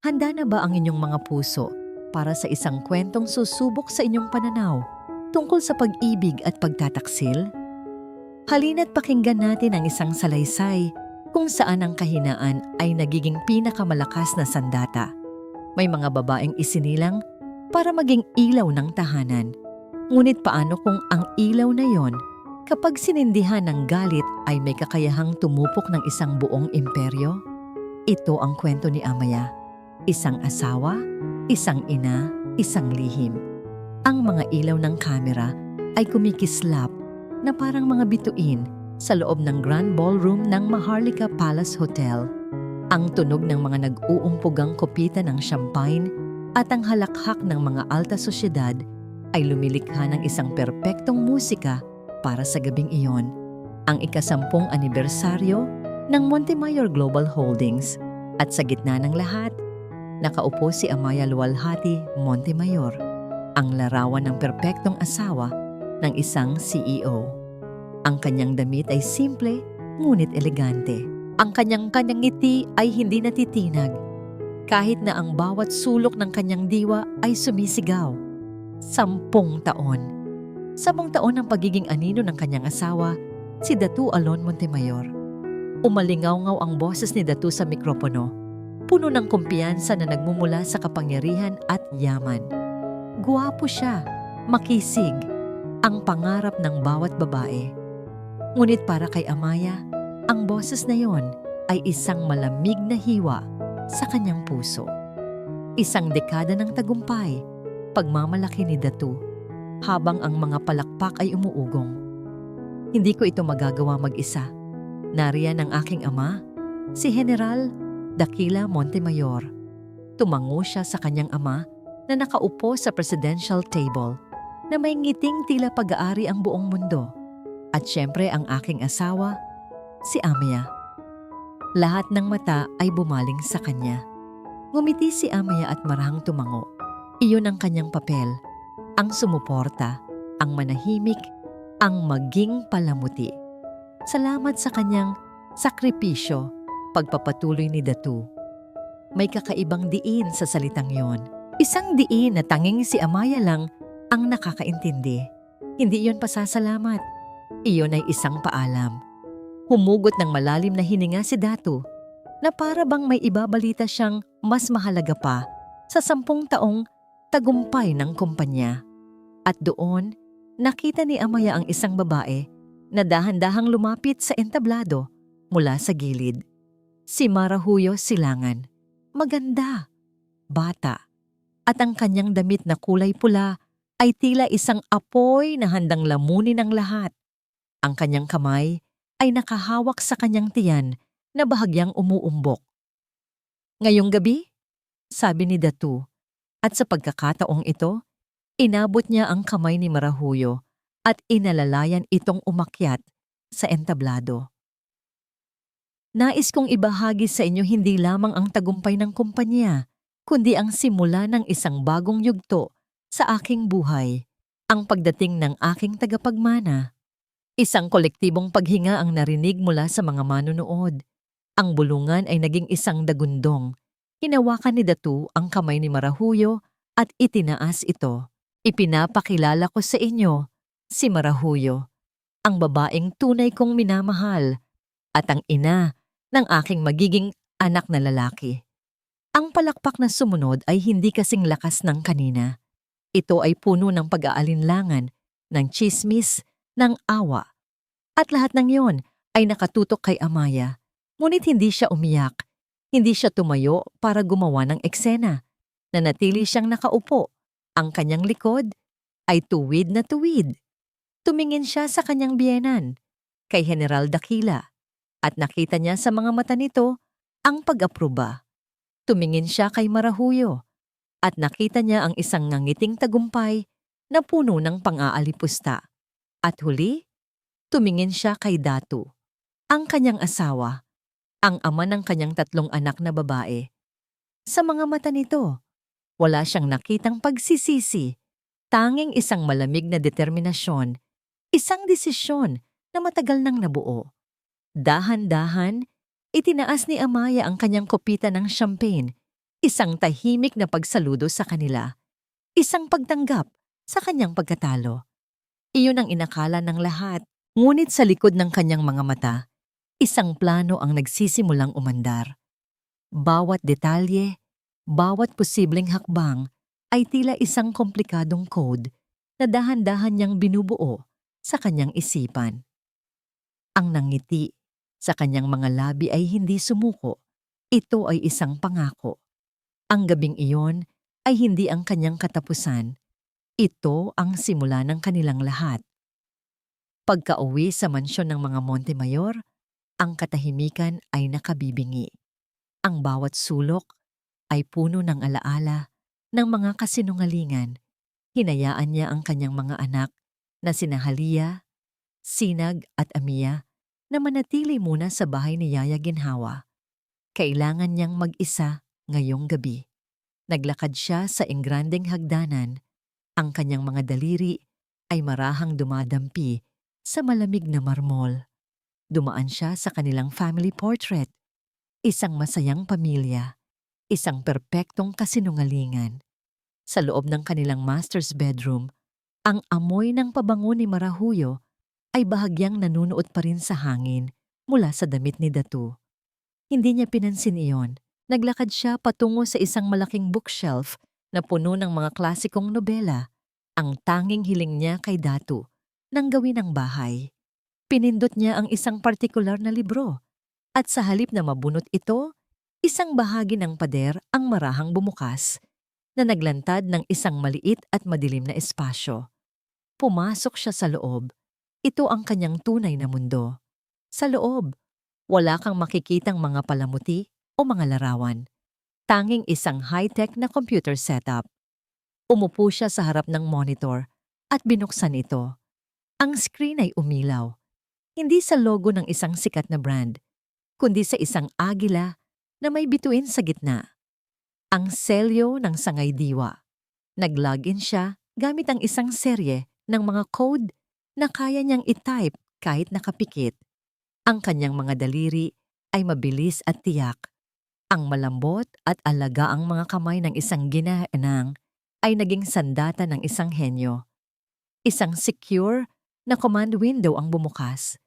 Handa na ba ang inyong mga puso para sa isang kwentong susubok sa inyong pananaw tungkol sa pag-ibig at pagtataksil? Halina't pakinggan natin ang isang salaysay kung saan ang kahinaan ay nagiging pinakamalakas na sandata. May mga babaeng isinilang para maging ilaw ng tahanan. Ngunit paano kung ang ilaw na yon, kapag sinindihan ng galit ay may kakayahang tumupok ng isang buong imperyo? Ito ang kwento ni Amaya. Isang asawa, isang ina, isang lihim. Ang mga ilaw ng kamera ay kumikislap na parang mga bituin sa loob ng Grand Ballroom ng Maharlika Palace Hotel. Ang tunog ng mga nag-uumpugang kopita ng champagne at ang halakhak ng mga alta sosyedad ay lumilikha ng isang perpektong musika para sa gabing iyon. Ang ika-10 anibersaryo ng Montemayor Global Holdings. At sa gitna ng lahat, nakaupo si Amaya Luwalhati Montemayor, ang larawan ng perpektong asawa ng isang CEO. Ang kanyang damit ay simple ngunit elegante. Ang kanyang ngiti ay hindi natitinag, kahit na ang bawat sulok ng kanyang diwa ay sumisigaw. 10 taon. 10 taon ang pagiging anino ng kanyang asawa, si Datu Alon Montemayor. Umalingaw-ngaw ang boses ni Datu sa mikropono, puno ng kumpiyansa na nagmumula sa kapangyarihan at yaman. Guwapo siya, makisig, ang pangarap ng bawat babae. Ngunit para kay Amaya, ang boses na yon ay isang malamig na hiwa sa kanyang puso. Isang dekada ng tagumpay, pagmamalaki ni Datu, habang ang mga palakpak ay umuugong. Hindi ko ito magagawa mag-isa. Nariyan ang aking ama, si General Dakila Montemayor. Tumango siya sa kanyang ama na nakaupo sa presidential table na may ngiting tila pag-aari ang buong mundo. At syempre ang aking asawa, si Amaya. Lahat ng mata ay bumaling sa kanya. Ngumiti si Amaya at marahang tumango. Iyon ang kanyang papel, ang sumuporta, ang manahimik, ang maging palamuti. Salamat sa kanyang sakripisyo, pagpapatuloy ni Datu. May kakaibang diin sa salitang yon. Isang diin na tanging si Amaya lang ang nakakaintindi. Hindi iyon pasasalamat. Iyon ay isang paalam. Humugot ng malalim na hininga si Datu na para bang may ibabalita siyang mas mahalaga pa sa 10 taong tagumpay ng kumpanya. At doon, nakita ni Amaya ang isang babae na dahan-dahang lumapit sa entablado mula sa gilid. Si Marahuyo Silangan. Maganda, bata, at ang kanyang damit na kulay pula ay tila isang apoy na handang lamunin ng lahat. Ang kanyang kamay ay nakahawak sa kanyang tiyan na bahagyang umuumbok. Ngayong gabi, sabi ni Datu, at sa pagkakataong ito, inabot niya ang kamay ni Marahuyo at inalalayan itong umakyat sa entablado. Nais kong ibahagi sa inyo hindi lamang ang tagumpay ng kumpanya, kundi ang simula ng isang bagong yugto sa aking buhay, ang pagdating ng aking tagapagmana. Isang kolektibong paghinga ang narinig mula sa mga manunood. Ang bulungan ay naging isang dagundong. Hinawakan ni Datu ang kamay ni Marahuyo at itinaas ito. Ipinapakilala ko sa inyo si Marahuyo, ang babaeng tunay kong minamahal at ang ina ng aking magiging anak na lalaki. Ang palakpak na sumunod ay hindi kasing lakas ng kanina. Ito ay puno ng pag-aalinlangan, ng tsismis, ng awa. At lahat ng yon ay nakatutok kay Amaya. Ngunit hindi siya umiyak, hindi siya tumayo para gumawa ng eksena. Nanatili siyang nakaupo. Ang kanyang likod ay tuwid na tuwid. Tumingin siya sa kanyang biyenan, kay General Dakila, at nakita niya sa mga mata nito ang pag-apruba. Tumingin siya kay Marahuyo, at nakita niya ang isang nangiting tagumpay na puno ng pang-aalipusta. At huli, tumingin siya kay Datu, ang kanyang asawa, ang ama ng kanyang 3 anak na babae. Sa mga mata nito, wala siyang nakitang pagsisisi, tanging isang malamig na determinasyon, isang desisyon na matagal nang nabuo. Dahan-dahan, itinaas ni Amaya ang kanyang kopita ng champagne, Isang tahimik na pagsaludo sa kanila. Isang pagtanggap sa kanyang pagkatalo. Iyon ang inakala ng lahat. Ngunit sa likod ng kanyang mga mata, isang plano ang nagsisimulang umandar. Bawat detalye, bawat posibleng hakbang ay tila isang komplikadong code na dahan-dahan niyang binubuo sa kanyang isipan. Ang nangiti sa kanyang mga labi ay hindi sumuko. Ito ay isang pangako. Ang gabing iyon ay hindi ang kanyang katapusan. Ito ang simula ng kanilang lahat. Pagka-uwi sa mansyon ng mga Montemayor, ang katahimikan ay nakabibingi. Ang bawat sulok ay puno ng alaala ng mga kasinungalingan. Hinayaan niya ang kanyang mga anak na sina Halia, Sinag at Amia na manatili muna sa bahay ni Yaya Ginhawa. Kailangan niyang mag-isa ngayong gabi. Naglakad siya sa engrandeng hagdanan. Ang kanyang mga daliri ay marahang dumadampi sa malamig na marmol. Dumaan siya sa kanilang family portrait. Isang masayang pamilya. Isang perpektong kasinungalingan. Sa loob ng kanilang master's bedroom, ang amoy ng pabango ni Marahuyo ay bahagyang nanunuot pa rin sa hangin mula sa damit ni Datu. Hindi niya pinansin iyon. Naglakad siya patungo sa isang malaking bookshelf na puno ng mga klasikong nobela. Ang tanging hiling niya kay Datu nang gawin ang bahay. Pinindot niya ang isang partikular na libro at sa halip na mabunot ito, isang bahagi ng pader ang marahang bumukas na naglantad ng isang maliit at madilim na espasyo. Pumasok siya sa loob. Ito ang kanyang tunay na mundo. Sa loob, wala kang makikitang mga palamuti o mga larawan. Tanging isang high-tech na computer setup. Umupo siya sa harap ng monitor at binuksan ito. Ang screen ay umilaw. Hindi sa logo ng isang sikat na brand, kundi sa isang agila na may bituin sa gitna. Ang selyo ng sangay diwa. Nag-login siya gamit ang isang serye ng mga code na kaya niyang i-type kahit nakapikit. Ang kanyang mga daliri ay mabilis at tiyak. Ang malambot at alagaang mga kamay ng isang ginanang ay naging sandata ng isang henyo. Isang secure na command window ang bumukas.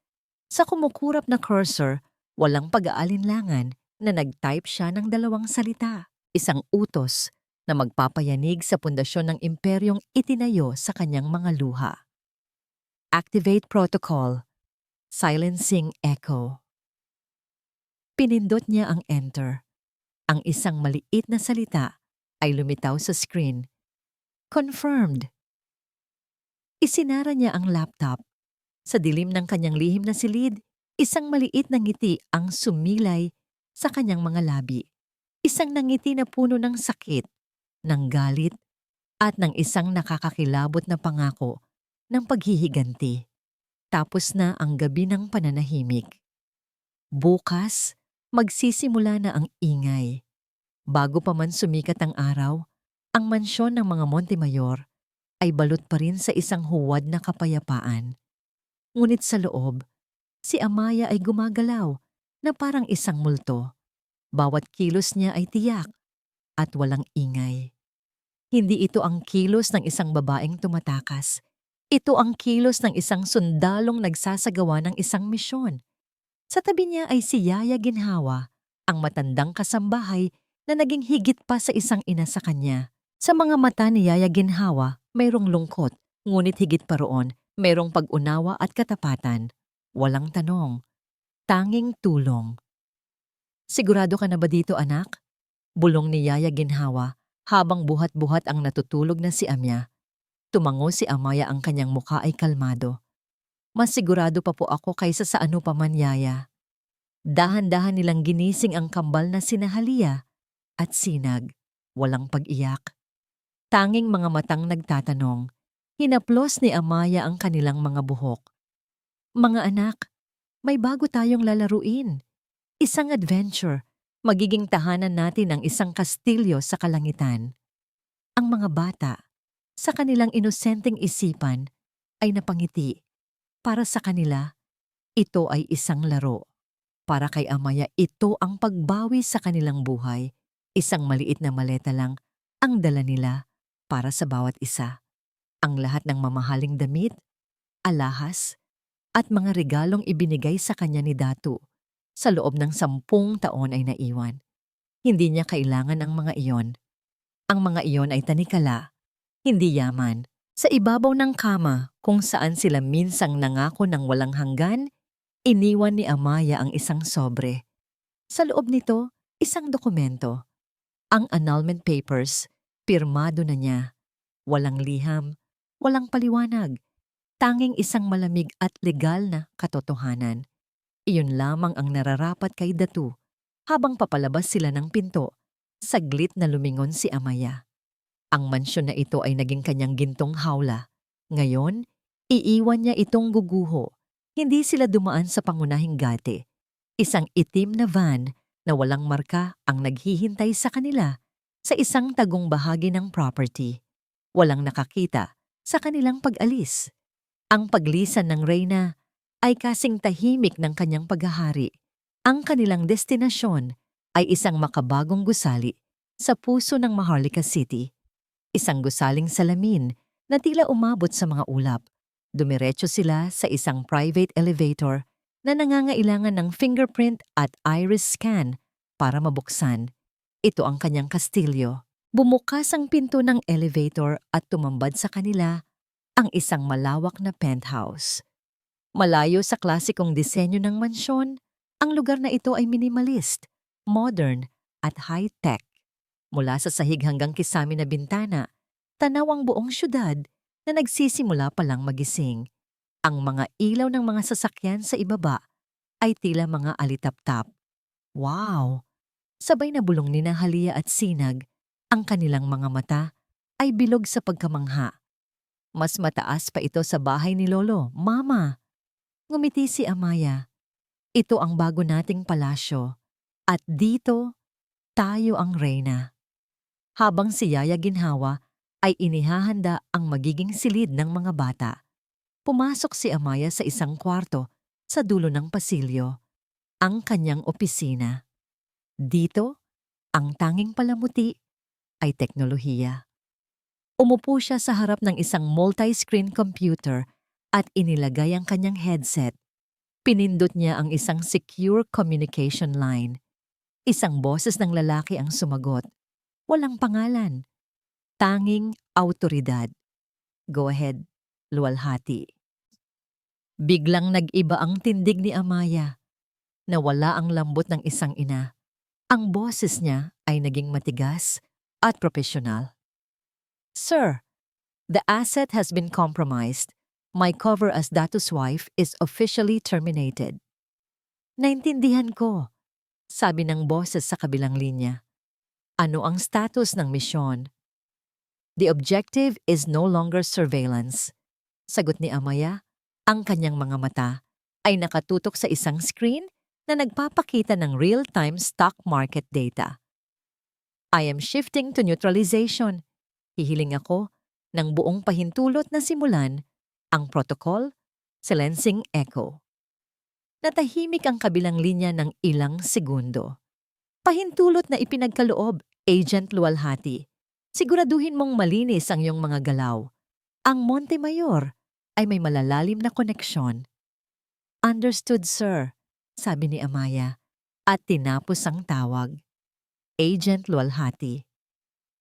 Sa kumukurap na cursor, walang pag-aalinlangan na nag-type siya ng 2 salita. Isang utos na magpapayanig sa pundasyon ng imperyong itinayo sa kanyang mga luha. Activate protocol. Silencing echo. Pinindot niya ang enter. Ang isang maliit na salita ay lumitaw sa screen. Confirmed. Isinara niya ang laptop. Sa dilim ng kanyang lihim na silid, isang maliit na ngiti ang sumilay sa kanyang mga labi. Isang nangiti na puno ng sakit, ng galit, at ng isang nakakakilabot na pangako ng paghihiganti. Tapos na ang gabi ng pananahimik. Bukas, magsisimula na ang ingay. Bago pa man sumikat ang araw, ang mansyon ng mga Montemayor ay balot pa rin sa isang huwad na kapayapaan. Ngunit sa loob, si Amaya ay gumagalaw na parang isang multo. Bawat kilos niya ay tiyak at walang ingay. Hindi ito ang kilos ng isang babaeng tumatakas. Ito ang kilos ng isang sundalong nagsasagawa ng isang misyon. Sa tabi niya ay si Yaya Ginhawa, ang matandang kasambahay na naging higit pa sa isang ina sa kanya. Sa mga mata ni Yaya Ginhawa, mayroong lungkot, ngunit higit pa roon, mayroong pag-unawa at katapatan. Walang tanong, tanging tulong. Sigurado ka na ba dito, anak? Bulong ni Yaya Ginhawa habang buhat-buhat ang natutulog na si Amya. Tumango si Amaya, ang kanyang mukha ay kalmado. Mas sigurado pa po ako kaysa sa ano pa man, Yaya. Dahan-dahan nilang ginising ang kambal na sina Halia at Sinag. Walang pag-iyak. Tanging mga matang nagtatanong. Hinaplos ni Amaya ang kanilang mga buhok. Mga anak, may bago tayong lalaruin. Isang adventure. Magiging tahanan natin ang isang kastilyo sa kalangitan. Ang mga bata, sa kanilang inosenteng isipan, ay napangiti. Para sa kanila, ito ay isang laro. Para kay Amaya, ito ang pagbawi sa kanilang buhay. Isang maliit na maleta lang ang dala nila para sa bawat isa. Ang lahat ng mamahaling damit, alahas, at mga regalong ibinigay sa kanya ni Datu sa loob ng 10 taon ay naiwan. Hindi niya kailangan ang mga iyon. Ang mga iyon ay tanikala, hindi yaman. Sa ibabaw ng kama kung saan sila minsang nangako ng walang hanggan, iniwan ni Amaya ang isang sobre. Sa loob nito, isang dokumento. Ang annulment papers, pirmado na niya. Walang liham, walang paliwanag. Tanging isang malamig at legal na katotohanan. Iyon lamang ang nararapat kay Datu. Habang papalabas sila ng pinto, saglit na lumingon si Amaya. Ang mansyon na ito ay naging kanyang gintong hawla. Ngayon, iiwan niya itong guguho. Hindi sila dumaan sa pangunahing gate. Isang itim na van na walang marka ang naghihintay sa kanila sa isang tagong bahagi ng property. Walang nakakita sa kanilang pag-alis. Ang paglisan ng reyna ay kasing tahimik ng kanyang paghahari. Ang kanilang destinasyon ay isang makabagong gusali sa puso ng Maharlika City. Isang gusaling salamin na tila umabot sa mga ulap. Dumiretso sila sa isang private elevator na nangangailangan ng fingerprint at iris scan para mabuksan. Ito ang kanyang kastilyo. Bumukas ang pinto ng elevator at tumambad sa kanila ang isang malawak na penthouse. Malayo sa klasikong disenyo ng mansyon, ang lugar na ito ay minimalist, modern at high-tech. Mula sa sahig hanggang kisame na bintana, tanaw ang buong syudad na nagsisimula palang magising. Ang mga ilaw ng mga sasakyan sa ibaba ay tila mga alitap-tap. Wow! Sabay na bulong ni Halia at Sinag, ang kanilang mga mata ay bilog sa pagkamangha. Mas mataas pa ito sa bahay ni Lolo, Mama. Ngumiti si Amaya. Ito ang bago nating palasyo. At dito, tayo ang reyna. Habang si Yaya Ginhawa ay inihahanda ang magiging silid ng mga bata, pumasok si Amaya sa isang kwarto sa dulo ng pasilyo, ang kanyang opisina. Dito, ang tanging palamuti ay teknolohiya. Umupo siya sa harap ng isang multi-screen computer at inilagay ang kanyang headset. Pinindot niya ang isang secure communication line. Isang boses ng lalaki ang sumagot. Walang pangalan. Tanging awtoridad. Go ahead, luwalhati. Biglang nag-iba ang tindig ni Amaya. Nawala ang lambot ng isang ina. Ang boses niya ay naging matigas at profesional. Sir, the asset has been compromised. My cover as Datu's wife is officially terminated. Naintindihan ko, sabi ng boses sa kabilang linya. Ano ang status ng misyon? The objective is no longer surveillance. Sagot ni Amaya, ang kanyang mga mata ay nakatutok sa isang screen na nagpapakita ng real-time stock market data. I am shifting to neutralization. Hihiling ako ng buong pahintulot na simulan ang protocol, silencing echo. Natahimik ang kabilang linya ng ilang segundo. Pahintulot na ipinagkaloob, Agent Luwalhati. Siguraduhin mong malinis ang iyong mga galaw. Ang Montemayor ay may malalalim na koneksyon. Understood, sir, sabi ni Amaya, at tinapos ang tawag. Agent Luwalhati.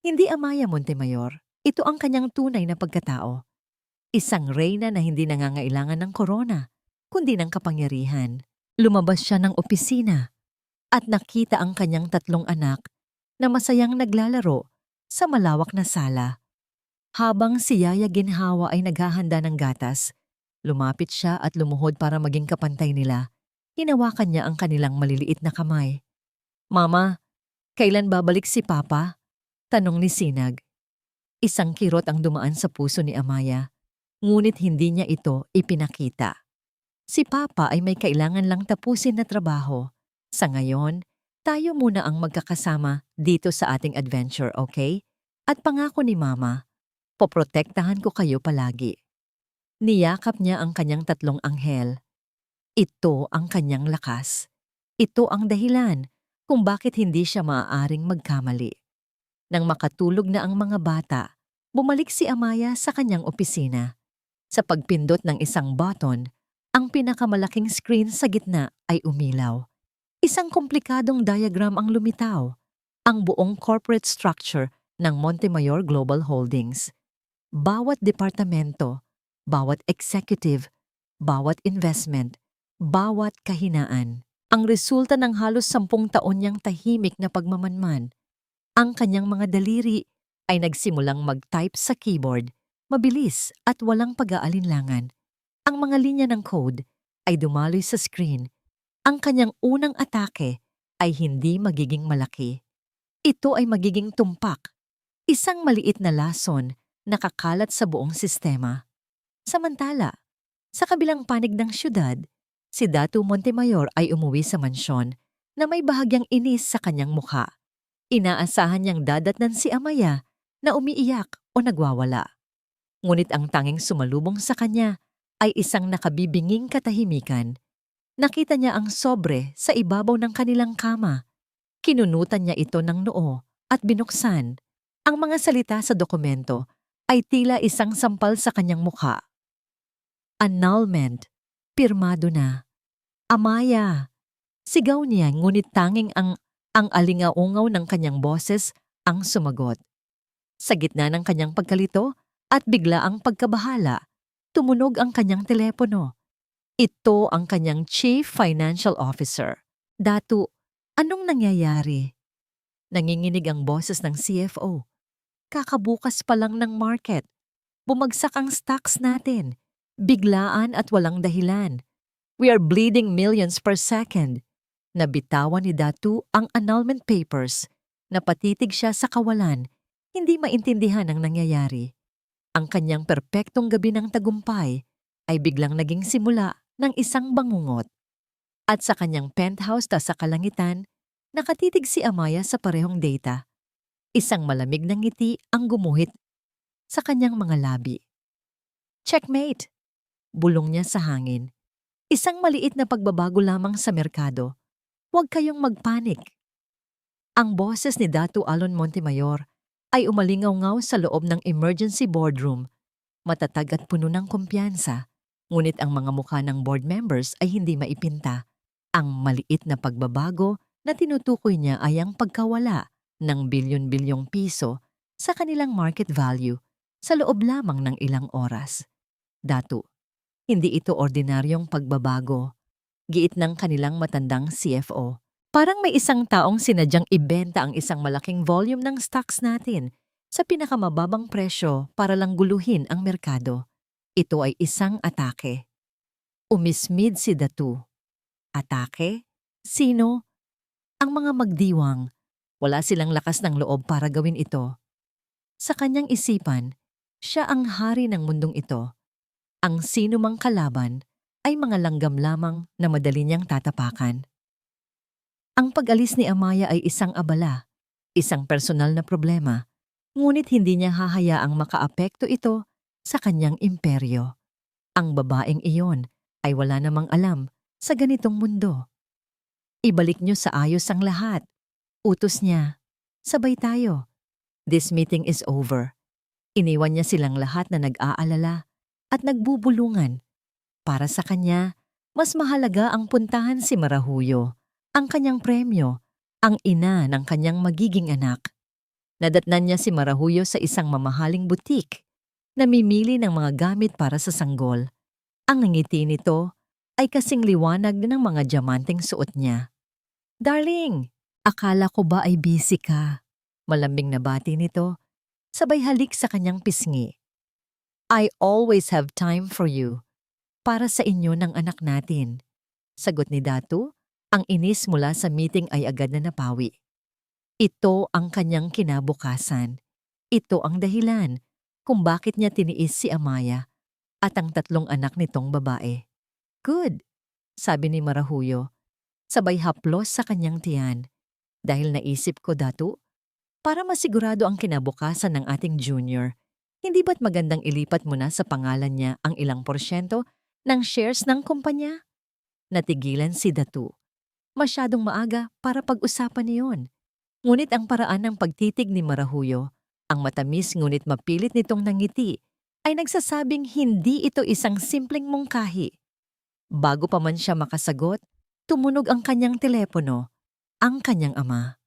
Hindi Amaya Montemayor, ito ang kanyang tunay na pagkatao. Isang reyna na hindi nangangailangan ng korona, kundi ng kapangyarihan. Lumabas siya ng opisina at nakita ang kanyang 3 anak na masayang naglalaro sa malawak na sala. Habang si Yaya Ginhawa ay naghahanda ng gatas, lumapit siya at lumuhod para maging kapantay nila. Hinawakan niya ang kanilang maliliit na kamay. Mama, kailan babalik si Papa? Tanong ni Sinag. Isang kirot ang dumaan sa puso ni Amaya, ngunit hindi niya ito ipinakita. Si Papa ay may kailangan lang tapusin na trabaho. Sa ngayon, tayo muna ang magkakasama dito sa ating adventure, okay? At pangako ni Mama, poprotektahan ko kayo palagi. Niyakap niya ang kanyang 3 anghel. Ito ang kanyang lakas. Ito ang dahilan kung bakit hindi siya maaaring magkamali. Nang makatulog na ang mga bata, bumalik si Amaya sa kanyang opisina. Sa pagpindot ng isang button, ang pinakamalaking screen sa gitna ay umilaw. Isang komplikadong diagram ang lumitaw, ang buong corporate structure ng Montemayor Global Holdings. Bawat departamento, bawat executive, bawat investment, bawat kahinaan. Ang resulta ng halos 10 taon niyang tahimik na pagmamanman. Ang kanyang mga daliri ay nagsimulang mag-type sa keyboard, mabilis at walang pag-aalinlangan. Ang mga linya ng code ay dumaloy sa screen. Ang kanyang unang atake ay hindi magiging malaki. Ito ay magiging tumpak, isang maliit na lason na kakalat sa buong sistema. Samantala, sa kabilang panig ng syudad, si Datu Montemayor ay umuwi sa mansyon na may bahagyang inis sa kanyang mukha. Inaasahan niyang dadatnan si Amaya na umiiyak o nagwawala. Ngunit ang tanging sumalubong sa kanya ay isang nakabibinging katahimikan. Nakita niya ang sobre sa ibabaw ng kanilang kama. Kinunutan niya ito ng noo at binuksan. Ang mga salita sa dokumento ay tila isang sampal sa kanyang mukha. Annulment. Pirmado na. Amaya. Sigaw niya ngunit tanging ang alingaungaw ng kanyang boses ang sumagot. Sa gitna ng kanyang pagkalito at bigla ang pagkabahala, tumunog ang kanyang telepono. Ito ang kanyang Chief Financial Officer. Datu, anong nangyayari? Nanginginig ang boses ng CFO. Kakabukas pa lang ng market. Bumagsak ang stocks natin. Biglaan at walang dahilan. We are bleeding millions per second. Nabitawan ni Datu ang annulment papers. Napatitig siya sa kawalan. Hindi maintindihan ang nangyayari. Ang kanyang perpektong gabi ng tagumpay ay biglang naging simula ng isang bangungot. At sa kanyang penthouse sa kalangitan, nakatitig si Amaya sa parehong data. Isang malamig na ngiti ang gumuhit sa kanyang mga labi. Checkmate! Bulong niya sa hangin. Isang maliit na pagbabago lamang sa merkado. Huwag kayong magpanik. Ang boses ni Datu Alon Montemayor ay umalingaw-ngaw sa loob ng emergency boardroom. Matatag at puno ng kumpiyansa, ngunit ang mga mukha ng board members ay hindi maipinta. Ang maliit na pagbabago na tinutukoy niya ay ang pagkawala ng bilyon-bilyong piso sa kanilang market value sa loob lamang ng ilang oras. Datu, hindi ito ordinaryong pagbabago. Giit ng kanilang matandang CFO. Parang may isang taong sinadyang ibenta ang isang malaking volume ng stocks natin sa pinakamababang presyo para lang guluhin ang merkado. Ito ay isang atake. Umismid si Datu. Atake? Sino? Ang mga magdiwang. Wala silang lakas ng loob para gawin ito. Sa kanyang isipan, siya ang hari ng mundong ito. Ang sino mang kalaban ay mga langgam lamang na madali niyang tatapakan. Ang pag-alis ni Amaya ay isang abala, isang personal na problema, ngunit hindi niya hahayaang makaapekto ito sa kanyang imperyo. Ang babaeng iyon ay wala namang alam sa ganitong mundo. Ibalik niyo sa ayos ang lahat. Utos niya. Sabay tayo. This meeting is over. Iniwan niya silang lahat na nag-aalala at nagbubulungan. Para sa kanya, mas mahalaga ang puntahan si Marahuyo, ang kanyang premyo, ang ina ng kanyang magiging anak. Nadatnan niya si Marahuyo sa isang mamahaling butik, namimili ng mga gamit para sa sanggol. Ang ngiti nito ay kasing liwanag ng mga diamanteng suot niya. Darling, akala ko ba ay busy ka? Malambing na bati nito, sabay halik sa kanyang pisngi. I always have time for you. Para sa inyo ng anak natin. Sagot ni Datu, ang inis mula sa meeting ay agad na napawi. Ito ang kanyang kinabukasan. Ito ang dahilan kung bakit niya tiniis si Amaya at ang 3 anak nitong babae. Good, sabi ni Marahuyo, sabay haplos sa kanyang tiyan. Dahil naisip ko, Datu, para masigurado ang kinabukasan ng ating junior, hindi ba't magandang ilipat mo na sa pangalan niya ang ilang porsyento ng shares ng kumpanya? Natigilan si Datu. Masyadong maaga para pag-usapan niyon. Ngunit ang paraan ng pagtitig ni Marahuyo, ang matamis ngunit mapilit nitong nangiti, ay nagsasabing hindi ito isang simpleng mungkahi. Bago pa man siya makasagot, tumunog ang kanyang telepono, ang kanyang ama.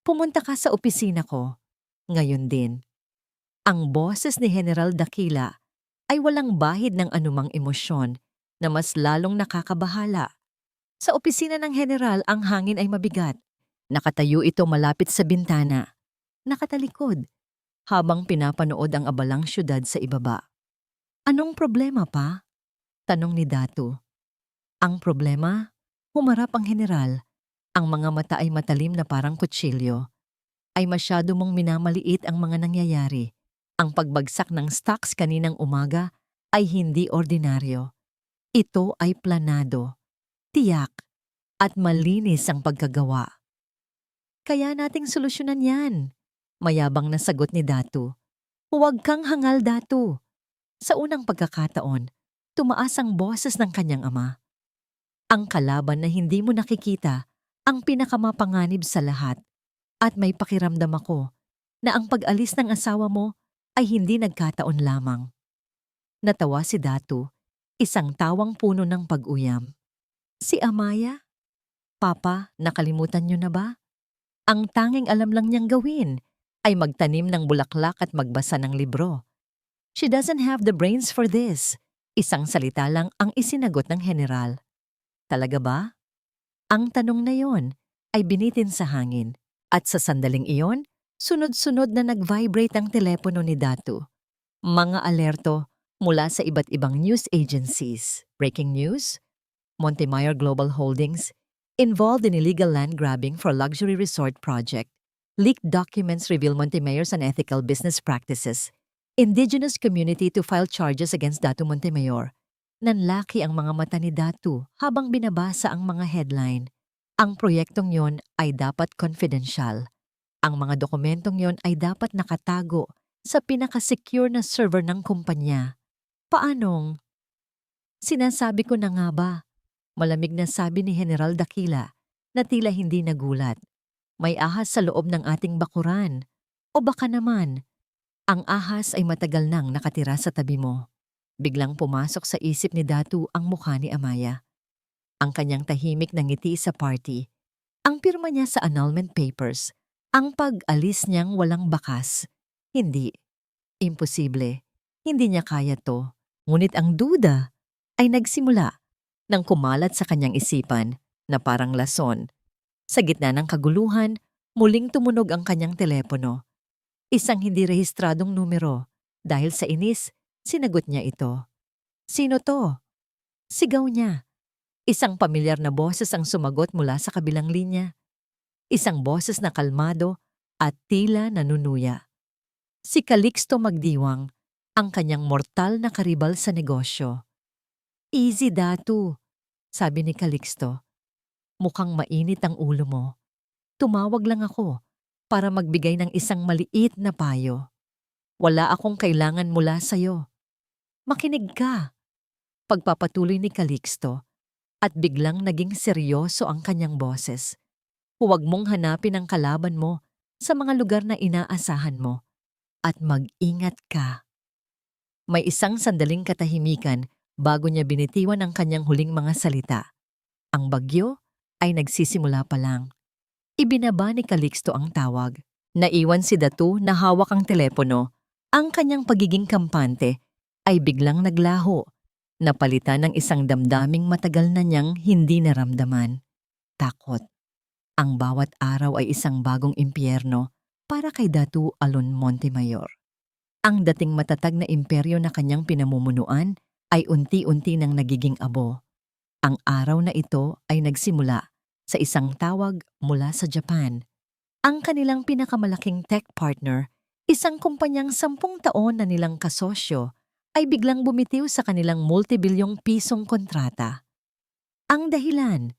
Pumunta ka sa opisina ko. Ngayon din. Ang boses ni General Dakila ay walang bahid ng anumang emosyon na mas lalong nakakabahala. Sa opisina ng General ang hangin ay mabigat. Nakatayo ito malapit sa bintana. Nakatalikod habang pinapanood ang abalang syudad sa ibaba. Anong problema pa? Tanong ni Datu. Ang problema? Humarap ang General. Ang mga mata ay matalim na parang kutsilyo. Ay masyado mong minamaliit ang mga nangyayari. Ang pagbagsak ng stocks kaninang umaga ay hindi ordinaryo. Ito ay planado, tiyak, at malinis ang pagkagawa. Kaya nating solusyonan yan, mayabang na sagot ni Datu. Huwag kang hangal, Datu. Sa unang pagkakataon, tumaas ang boses ng kanyang ama. Ang kalaban na hindi mo nakikita ang pinakamapanganib sa lahat. At may pakiramdam ako na ang pag-alis ng asawa mo ay hindi nagkataon lamang. Natawa si Datu, isang tawang puno ng pag-uyam. Si Amaya? Papa, nakalimutan niyo na ba? Ang tanging alam lang niyang gawin ay magtanim ng bulaklak at magbasa ng libro. She doesn't have the brains for this. Isang salita lang ang isinagot ng General. Talaga ba? Ang tanong na yon ay binitin sa hangin at sa sandaling iyon, sunod-sunod na nag-vibrate ang telepono ni Datu. Mga alerto mula sa iba't ibang news agencies. Breaking news: Montemayor Global Holdings involved in illegal land grabbing for luxury resort project. Leaked documents reveal Montemayor's unethical business practices. Indigenous community to file charges against Datu Montemayor. Nanlaki ang mga mata ni Datu habang binabasa ang mga headline. Ang proyektong yon ay dapat confidential. Ang mga dokumentong yon ay dapat nakatago sa pinaka-secure na server ng kumpanya. Paanong? Sinasabi ko na nga ba? Malamig na sabi ni General Dakila na tila hindi nagulat. May ahas sa loob ng ating bakuran. O baka naman, ang ahas ay matagal nang nakatira sa tabi mo. Biglang pumasok sa isip ni Datu ang mukha ni Amaya. Ang kanyang tahimik na ngiti sa party. Ang pirma niya sa annulment papers. Ang pag-alis niyang walang bakas. Hindi. Imposible. Hindi niya kaya to. Ngunit ang duda ay nagsimula nang kumalat sa kanyang isipan na parang lason. Sa gitna ng kaguluhan, muling tumunog ang kanyang telepono. Isang hindi rehistradong numero. Dahil sa inis, sinagot niya ito. Sino to? Sigaw niya. Isang pamilyar na boses ang sumagot mula sa kabilang linya. Isang boses na kalmado at tila nanunuya. Si Calixto Magdiwang, ang kanyang mortal na karibal sa negosyo. Easy, Datu, sabi ni Calixto. Mukhang mainit ang ulo mo. Tumawag lang ako para magbigay ng isang maliit na payo. Wala akong kailangan mula sa'yo. Makinig ka. Pagpapatuloy ni Calixto at biglang naging seryoso ang kanyang boses. Huwag mong hanapin ang kalaban mo sa mga lugar na inaasahan mo at mag-ingat ka. May isang sandaling katahimikan bago niya binitiwan ang kanyang huling mga salita. Ang bagyo ay nagsisimula pa lang. Ibinaba ni Calixto ang tawag. Naiwan si Datu na hawak ang telepono. Ang kanyang pagiging kampante ay biglang naglaho. Napalitan ng isang damdaming matagal na niyang hindi naramdaman. Takot. Ang bawat araw ay isang bagong impyerno para kay Datu Alon Montemayor. Ang dating matatag na imperyo na kanyang pinamumunuan ay unti-unti nang nagiging abo. Ang araw na ito ay nagsimula sa isang tawag mula sa Japan. Ang kanilang pinakamalaking tech partner, isang kumpanyang 10 taon na nilang kasosyo, ay biglang bumitiw sa kanilang multibilyong pisong kontrata. Ang dahilan: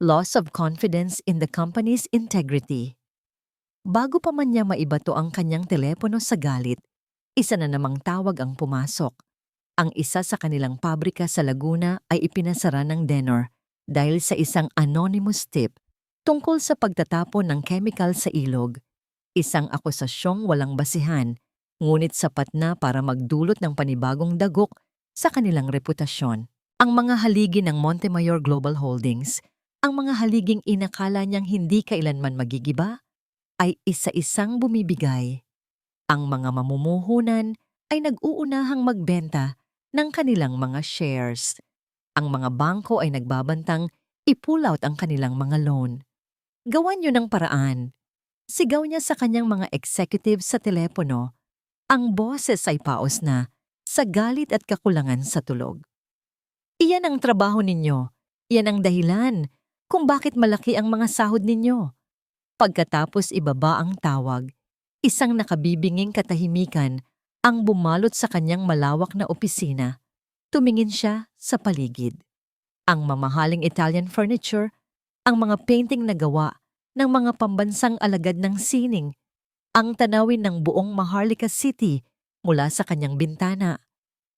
loss of confidence in the company's integrity. Bago pa man niya maibato ang kanyang telepono sa galit, isa na namang tawag ang pumasok. Ang isa sa kanilang pabrika sa Laguna ay ipinasara ng Denor dahil sa isang anonymous tip tungkol sa pagtatapon ng chemical sa ilog. Isang akusasyong walang basihan, ngunit sapat na para magdulot ng panibagong dagok sa kanilang reputasyon. Ang mga haligi ng Montemayor Global Holdings, ang mga haliging inakala niyang hindi kailanman magigiba, ay isa-isang bumibigay. Ang mga mamumuhunan ay nag-uunahang magbenta ng kanilang mga shares. Ang mga bangko ay nagbabantang i-pull out ang kanilang mga loan. Gawan niyo ng paraan. Sigaw niya sa kanyang mga executive sa telepono. Ang boses ay paos na sa galit at kakulangan sa tulog. Iyan ang trabaho ninyo. Iyan ang dahilan kung bakit malaki ang mga sahod ninyo. Pagkatapos ibaba ang tawag, isang nakabibinging katahimikan ang bumalot sa kanyang malawak na opisina. Tumingin siya sa paligid. Ang mamahaling Italian furniture, ang mga painting na gawa ng mga pambansang alagad ng sining, ang tanawin ng buong Maharlika City mula sa kanyang bintana.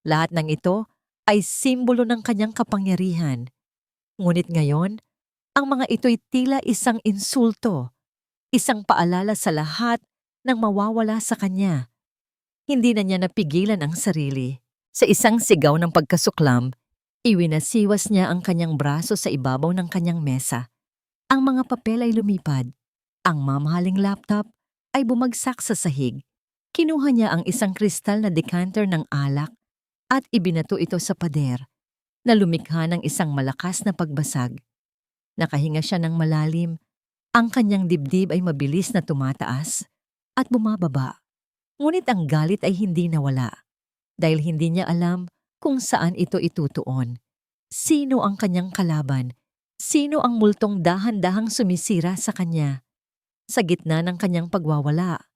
Lahat ng ito ay simbolo ng kanyang kapangyarihan. Ngunit ngayon, ang mga ito'y tila isang insulto, isang paalala sa lahat ng mawawala sa kanya. Hindi na niya napigilan ang sarili. Sa isang sigaw ng pagkasuklam, iwinasiwas niya ang kanyang braso sa ibabaw ng kanyang mesa. Ang mga papel ay lumipad. Ang mamahaling laptop ay bumagsak sa sahig. Kinuha niya ang isang kristal na decanter ng alak at ibinato ito sa pader, na lumikha ng isang malakas na pagbasag. Nakahinga siya ng malalim. Ang kanyang dibdib ay mabilis na tumataas at bumababa. Ngunit ang galit ay hindi nawala dahil hindi niya alam kung saan ito itutuon. Sino ang kanyang kalaban? Sino ang multong dahan-dahang sumisira sa kanya? Sa gitna ng kanyang pagwawala,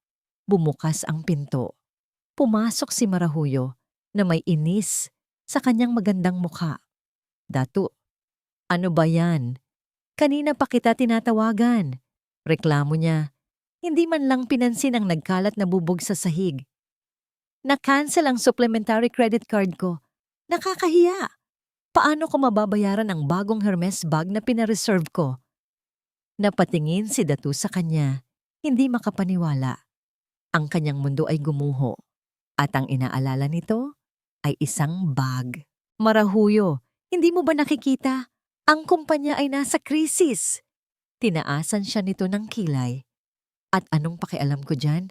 bumukas ang pinto. Pumasok si Marahuyo na may inis sa kanyang magandang mukha. "Datu, ano ba yan? Kanina pa kita tinatawagan." Reklamo niya. Hindi man lang pinansin ang nagkalat na bubog sa sahig. "Na-cancel ang supplementary credit card ko. Nakakahiya. Paano ko mababayaran ang bagong Hermes bag na pinareserve ko?" Napatingin si Datu sa kanya, hindi makapaniwala. Ang kanyang mundo ay gumuho, at ang inaalala nito ay isang bag. "Marahuyo, hindi mo ba nakikita? Ang kumpanya ay nasa krisis." Tinaasan siya nito ng kilay. "At anong pakialam ko dyan?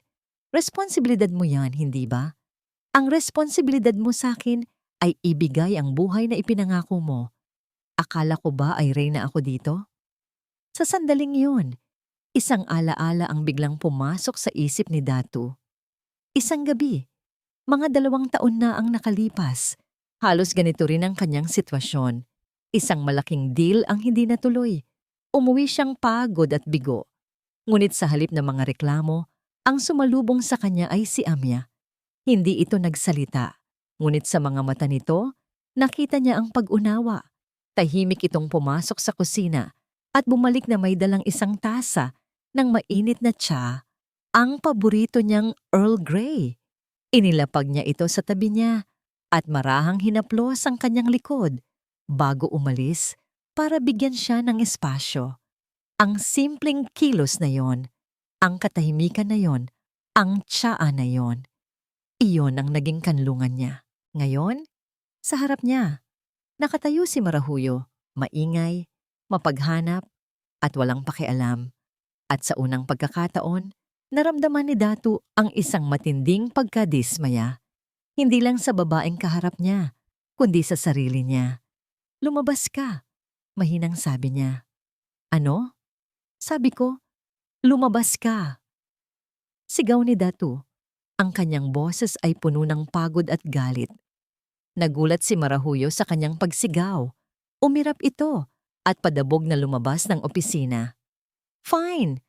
Responsibilidad mo yan, hindi ba? Ang responsibilidad mo sa akin ay ibigay ang buhay na ipinangako mo. Akala ko ba ay reyna ako dito?" Sa sandaling yun, isang alaala ang biglang pumasok sa isip ni Datu. Isang gabi, mga 2 taon na ang nakalipas. Halos ganito rin ang kanyang sitwasyon. Isang malaking deal ang hindi natuloy. Umuwi siyang pagod at bigo. Ngunit sa halip ng mga reklamo, ang sumalubong sa kanya ay si Amya. Hindi ito nagsalita. Ngunit sa mga mata nito, nakita niya ang pag-unawa. Tahimik itong pumasok sa kusina at bumalik na may dalang isang tasa ng mainit na tsa, ang paborito niyang Earl Grey. Inilapag niya ito sa tabi niya at marahang hinaplos ang kanyang likod bago umalis para bigyan siya ng espasyo. Ang simpleng kilos na yon, ang katahimikan na yon, ang tsaa na yon, iyon ang naging kanlungan niya. Ngayon, sa harap niya, nakatayo si Marahuyo, maingay, mapaghanap, at walang pakialam. At sa unang pagkakataon, naramdaman ni Datu ang isang matinding pagkadismaya. Hindi lang sa babaeng kaharap niya, kundi sa sarili niya. "Lumabas ka," mahinang sabi niya. "Ano?" Sabi ko, "Lumabas ka." Sigaw ni Datu. Ang kanyang boses ay puno ng pagod at galit. Nagulat si Marahuyo sa kanyang pagsigaw. Umirap ito at padabog na lumabas ng opisina. "Fine.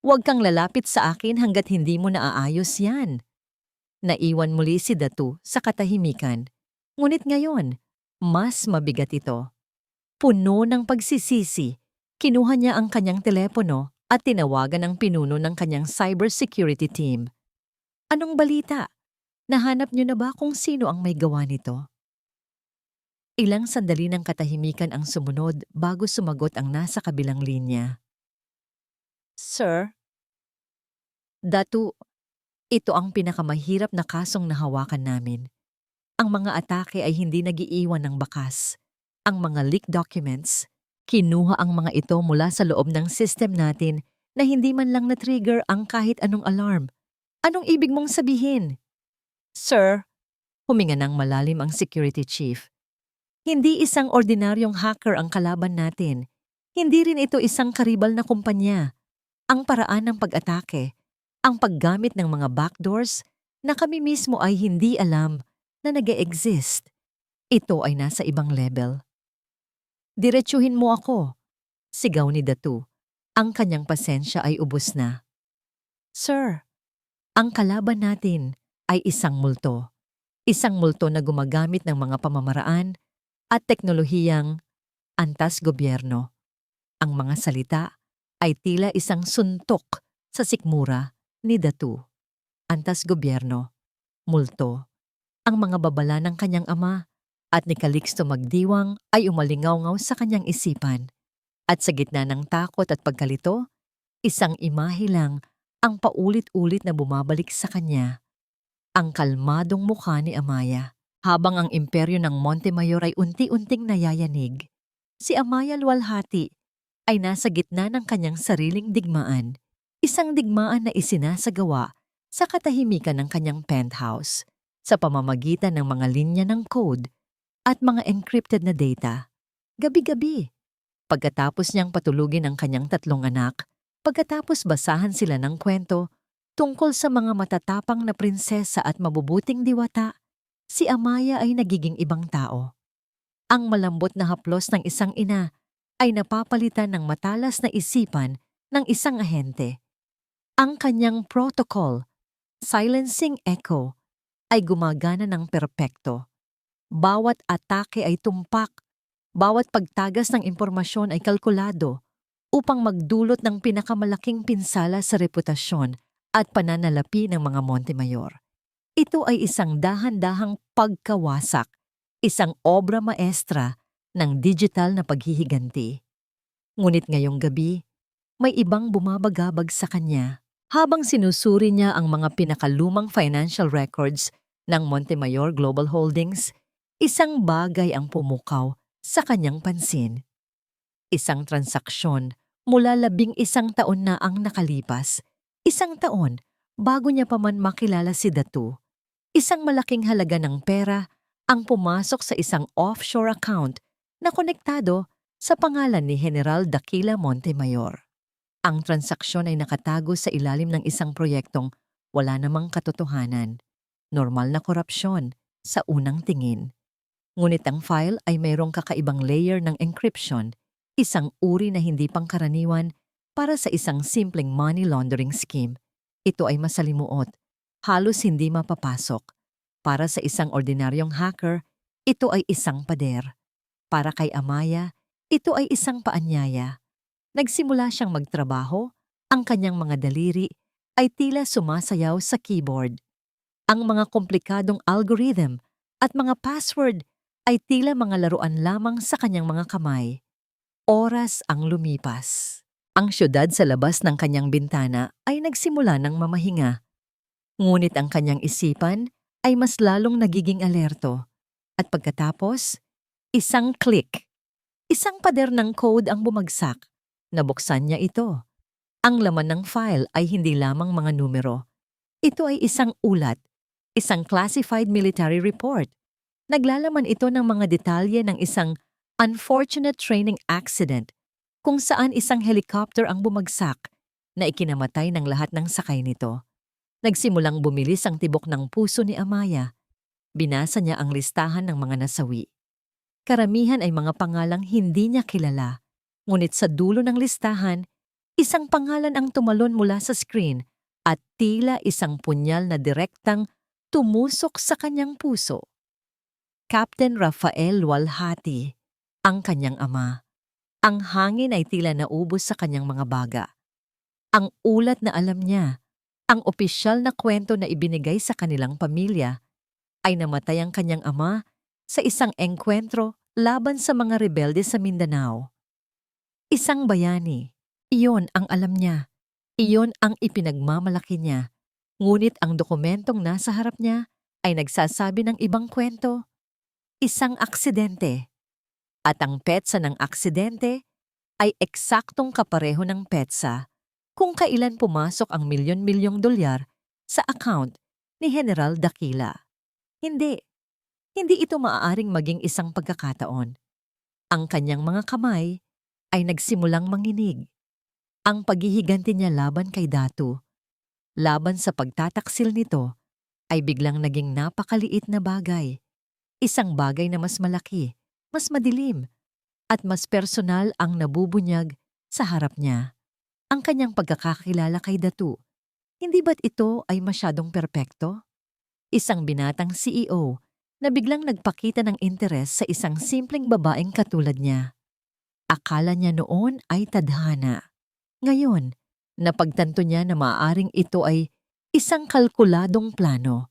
Huwag kang lalapit sa akin hanggat hindi mo naaayos yan." Naiwan muli si Datu sa katahimikan. Ngunit ngayon, mas mabigat ito. Puno ng pagsisisi, kinuha niya ang kanyang telepono at tinawagan ang pinuno ng kanyang cybersecurity team. "Anong balita? Nahanap niyo na ba kung sino ang may gawa nito?" Ilang sandali ng katahimikan ang sumunod bago sumagot ang nasa kabilang linya. Sir, Datu, ito ang pinakamahirap na kasong nahawakan namin. Ang mga atake ay hindi nagiiwan ng bakas. Ang mga leaked documents, kinuha ang mga ito mula sa loob ng system natin na hindi man lang na-trigger ang kahit anong alarm. Anong ibig mong sabihin? Sir, huminga ng malalim ang security chief. Hindi isang ordinaryong hacker ang kalaban natin. Hindi rin ito isang karibal na kumpanya. Ang paraan ng pag-atake, ang paggamit ng mga backdoors na kami mismo ay hindi alam na nag-e-exist. Ito ay nasa ibang level. Diretsuhin mo ako, sigaw ni Datu. Ang kanyang pasensya ay ubos na. Sir, ang kalaban natin ay isang multo. Isang multo na gumagamit ng mga pamamaraan at teknolohiyang antas gobyerno. Ang mga salita ay tila isang suntok sa sikmura ni Datu. Antas gobyerno, multo. Ang mga babala ng kanyang ama at ni Calixto Magdiwang ay umalingaw-ngaw sa kanyang isipan. At sa gitna ng takot at pagkalito, isang imahe lang ang paulit-ulit na bumabalik sa kanya. Ang kalmadong mukha ni Amaya. Habang ang imperyo ng Montemayor ay unti-unting nayayanig, si Amaya Luwalhati ay nasa gitna ng kanyang sariling digmaan. Isang digmaan na isinasagawa sa katahimikan ng kanyang penthouse sa pamamagitan ng mga linya ng code at mga encrypted na data. Gabi-gabi, pagkatapos niyang patulugin ang kanyang 3 anak, pagkatapos basahan sila ng kwento tungkol sa mga matatapang na prinsesa at mabubuting diwata, si Amaya ay nagiging ibang tao. Ang malambot na haplos ng isang ina ay napapalitan ng matalas na isipan ng isang ahente. Ang kanyang protocol, silencing echo, ay gumagana ng perpekto. Bawat atake ay tumpak, bawat pagtagas ng impormasyon ay kalkulado upang magdulot ng pinakamalaking pinsala sa reputasyon at pananalapi ng mga Montemayor. Ito ay isang dahan-dahang pagkawasak, isang obra maestra ng digital na paghihiganti. Ngunit ngayong gabi, may ibang bumabagabag sa kanya. Habang sinusuri niya ang mga pinakalumang financial records ng Montemayor Global Holdings, isang bagay ang pumukaw sa kanyang pansin. Isang transaksyon mula 11 taon na ang nakalipas. 1 taon bago niya pa man makilala si Datu. Isang malaking halaga ng pera ang pumasok sa isang offshore account na konektado sa pangalan ni General Daquila Montemayor. Ang transaksyon ay nakatago sa ilalim ng isang proyektong wala namang katotohanan. Normal na korupsyon sa unang tingin. Ngunit ang file ay mayroong kakaibang layer ng encryption, isang uri na hindi pangkaraniwan para sa isang simpleng money laundering scheme. Ito ay masalimuot, halos hindi mapapasok. Para sa isang ordinaryong hacker, ito ay isang pader. Para kay Amaya, ito ay isang paanyaya. Nagsimula siyang magtrabaho, ang kanyang mga daliri ay tila sumasayaw sa keyboard. Ang mga komplikadong algorithm at mga password ay tila mga laruan lamang sa kanyang mga kamay. Oras ang lumipas. Ang syudad sa labas ng kanyang bintana ay nagsimula ng mamahinga. Ngunit ang kanyang isipan ay mas lalong nagiging alerto. At pagkatapos, isang click. Isang pader ng code ang bumagsak. Nabuksan niya ito. Ang laman ng file ay hindi lamang mga numero. Ito ay isang ulat, isang classified military report. Naglalaman ito ng mga detalye ng isang unfortunate training accident kung saan isang helicopter ang bumagsak na ikinamatay ng lahat ng sakay nito. Nagsimulang bumilis ang tibok ng puso ni Amaya. Binasa niya ang listahan ng mga nasawi. Karamihan ay mga pangalang hindi niya kilala. Ngunit sa dulo ng listahan, isang pangalan ang tumalon mula sa screen at tila isang punyal na direktang tumusok sa kanyang puso. Captain Rafael Luwalhati, ang kanyang ama. Ang hangin ay tila naubos sa kanyang mga baga. Ang ulat na alam niya, ang opisyal na kwento na ibinigay sa kanilang pamilya, ay namatay ang kanyang ama sa isang engkwentro laban sa mga rebelde sa Mindanao. Isang bayani. Iyon ang alam niya. Iyon ang ipinagmamalaki niya. Ngunit ang dokumentong nasa harap niya ay nagsasabi ng ibang kwento. Isang aksidente. At ang petsa ng aksidente ay eksaktong kapareho ng petsa kung kailan pumasok ang milyon-milyong dolyar sa account ni General Dakila. Hindi. Hindi ito maaaring maging isang pagkakataon. Ang kanyang mga kamay ay nagsimulang manginig. Ang paghihiganti niya laban kay Datu, laban sa pagtataksil nito, ay biglang naging napakaliit na bagay. Isang bagay na mas malaki, mas madilim, at mas personal ang nabubunyag sa harap niya. Ang kanyang pagkakakilala kay Datu. Hindi ba't ito ay masyadong perpekto? Isang binatang CEO na biglang nagpakita ng interes sa isang simpleng babaeng katulad niya. Akala niya noon ay tadhana. Ngayon, napagtanto niya na maaaring ito ay isang kalkuladong plano.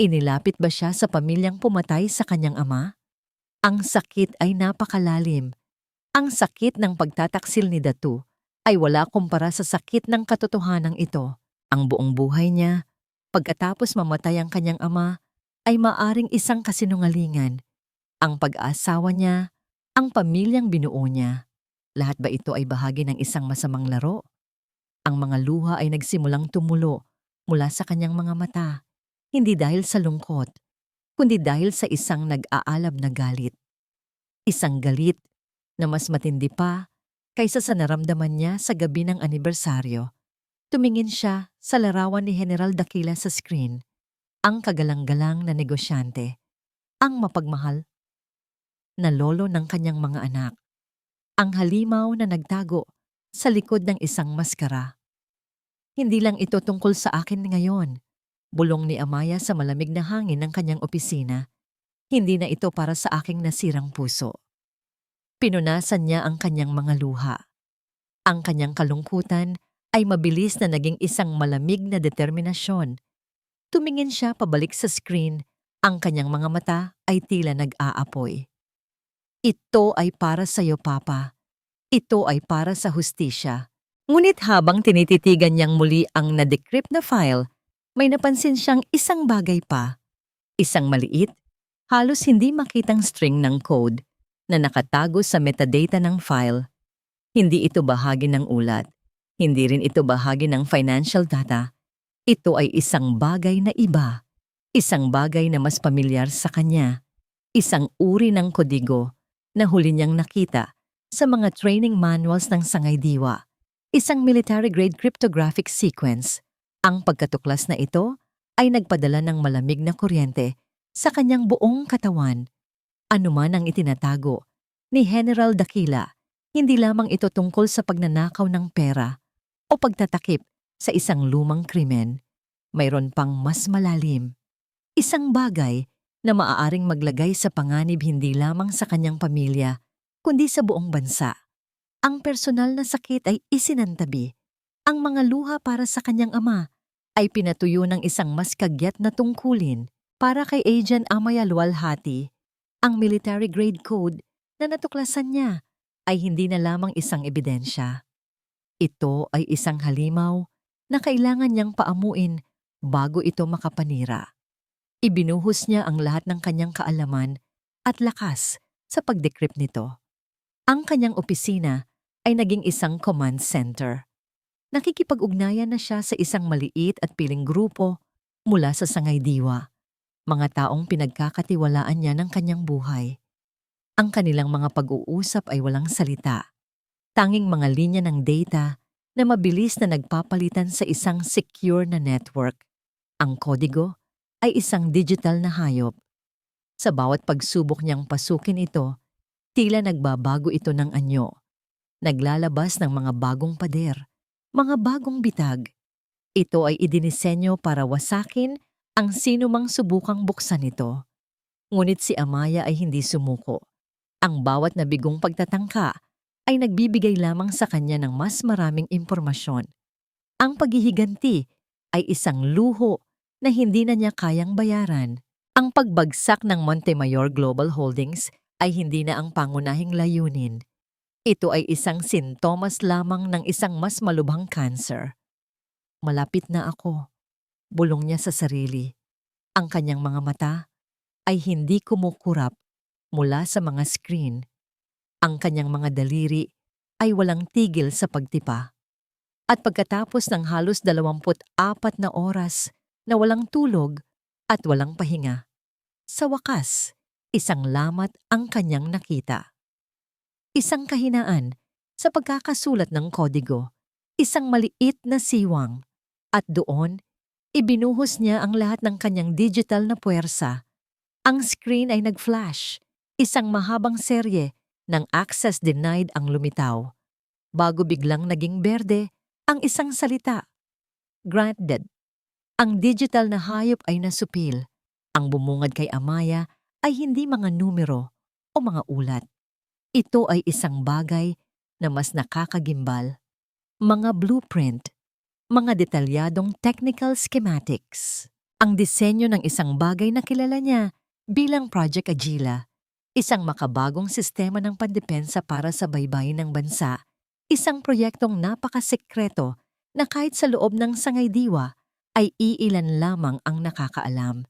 Inilapit ba siya sa pamilyang pumatay sa kanyang ama? Ang sakit ay napakalalim. Ang sakit ng pagtataksil ni Datu ay wala kumpara sa sakit ng katotohanan ito. Ang buong buhay niya, pagkatapos mamatay ang kanyang ama, ay maaring isang kasinungalingan. Ang pag-aasawa niya, ang pamilyang binuo niya. Lahat ba ito ay bahagi ng isang masamang laro? Ang mga luha ay nagsimulang tumulo mula sa kanyang mga mata, hindi dahil sa lungkot, kundi dahil sa isang nag-aalab na galit. Isang galit na mas matindi pa kaysa sa naramdaman niya sa gabi ng anibersaryo. Tumingin siya sa larawan ni General Dakila sa screen, ang kagalang-galang na negosyante, ang mapagmahal na lolo ng kanyang mga anak, ang halimaw na nagtago sa likod ng isang maskara. Hindi lang ito tungkol sa akin ngayon, bulong ni Amaya sa malamig na hangin ng kanyang opisina. Hindi na ito para sa aking nasirang puso. Pinunasan niya ang kanyang mga luha. Ang kanyang kalungkutan ay mabilis na naging isang malamig na determinasyon. Tumingin siya pabalik sa screen, ang kanyang mga mata ay tila nag-aapoy. Ito ay para sa iyo, Papa. Ito ay para sa hustisya. Ngunit habang tinititigan niyang muli ang na-decrypt na file, may napansin siyang isang bagay pa. Isang maliit, halos hindi makitang string ng code na nakatago sa metadata ng file. Hindi ito bahagi ng ulat. Hindi rin ito bahagi ng financial data. Ito ay isang bagay na iba. Isang bagay na mas pamilyar sa kanya. Isang uri ng kodigo na huli niyang nakita sa mga training manuals ng sangay-diwa. Isang military-grade cryptographic sequence. Ang pagkatuklas na ito ay nagpadala ng malamig na kuryente sa kanyang buong katawan. Anuman ang itinatago ni General Dakila, hindi lamang ito tungkol sa pagnanakaw ng pera o pagtatakip sa isang lumang krimen. Mayroon pang mas malalim. Isang bagay na maaaring maglagay sa panganib hindi lamang sa kanyang pamilya, kundi sa buong bansa. Ang personal na sakit ay isinantabi. Ang mga luha para sa kanyang ama ay pinatuyo ng isang mas kagyat na tungkulin para kay Agent Amaya Luwalhati. Ang military-grade code na natuklasan niya ay hindi na lamang isang ebidensya. Ito ay isang halimaw na kailangan niyang paamuin bago ito makapanira. Ibinuhos niya ang lahat ng kanyang kaalaman at lakas sa pag-decrypt nito. Ang kanyang opisina ay naging isang command center. Nakikipag-ugnayan na siya sa isang maliit at piling grupo mula sa sangay-diwa, mga taong pinagkakatiwalaan niya ng kanyang buhay. Ang kanilang mga pag-uusap ay walang salita, tanging mga linya ng data na mabilis na nagpapalitan sa isang secure na network. Ang kodigo ay isang digital na hayop. Sa bawat pagsubok niyang pasukin ito, tila nagbabago ito ng anyo. Naglalabas ng mga bagong pader, mga bagong bitag. Ito ay idinisenyo para wasakin ang sinumang subukang buksan ito. Ngunit si Amaya ay hindi sumuko. Ang bawat nabigong pagtatangka ay nagbibigay lamang sa kanya ng mas maraming impormasyon. Ang paghihiganti ay isang luho na hindi na niya kayang bayaran. Ang pagbagsak ng Montemayor Global Holdings ay hindi na ang pangunahing layunin. Ito ay isang sintomas lamang ng isang mas malubhang cancer. Malapit na ako, bulong niya sa sarili. Ang kanyang mga mata ay hindi kumukurap mula sa mga screen. Ang kanyang mga daliri ay walang tigil sa pagtipa. At pagkatapos ng halos 24 na oras na walang tulog at walang pahinga, sa wakas, isang lamat ang kanyang nakita. Isang kahinaan sa pagkakasulat ng kodigo, isang maliit na siwang, at doon, ibinuhos niya ang lahat ng kanyang digital na puwersa. Ang screen ay nag-flash, isang mahabang serye ng access denied ang lumitaw, bago biglang naging berde ang isang salita. Granted, ang digital na hayop ay nasupil. Ang bumungad kay Amaya ay hindi mga numero o mga ulat. Ito ay isang bagay na mas nakakagimbal. Mga blueprint, mga detalyadong technical schematics. Ang disenyo ng isang bagay na kilala niya bilang Project Agila, isang makabagong sistema ng pandepensa para sa baybayin ng bansa, isang proyektong napakasekreto na kahit sa loob ng sangaydiwa ay iilan lamang ang nakakaalam.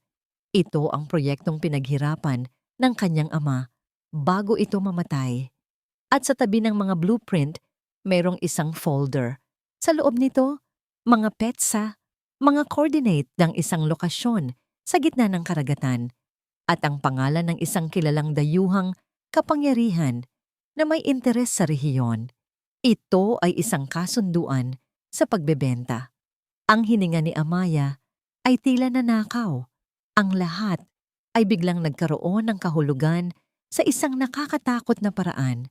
Ito ang proyektong pinaghirapan ng kanyang ama bago ito mamatay. At sa tabi ng mga blueprint, mayroong isang folder. Sa loob nito, mga petsa, mga coordinate ng isang lokasyon sa gitna ng karagatan, at ang pangalan ng isang kilalang dayuhang kapangyarihan na may interes sa rehiyon. Ito ay isang kasunduan sa pagbebenta. Ang hininga ni Amaya ay tila nanakaw. Ang lahat ay biglang nagkaroon ng kahulugan sa isang nakakatakot na paraan.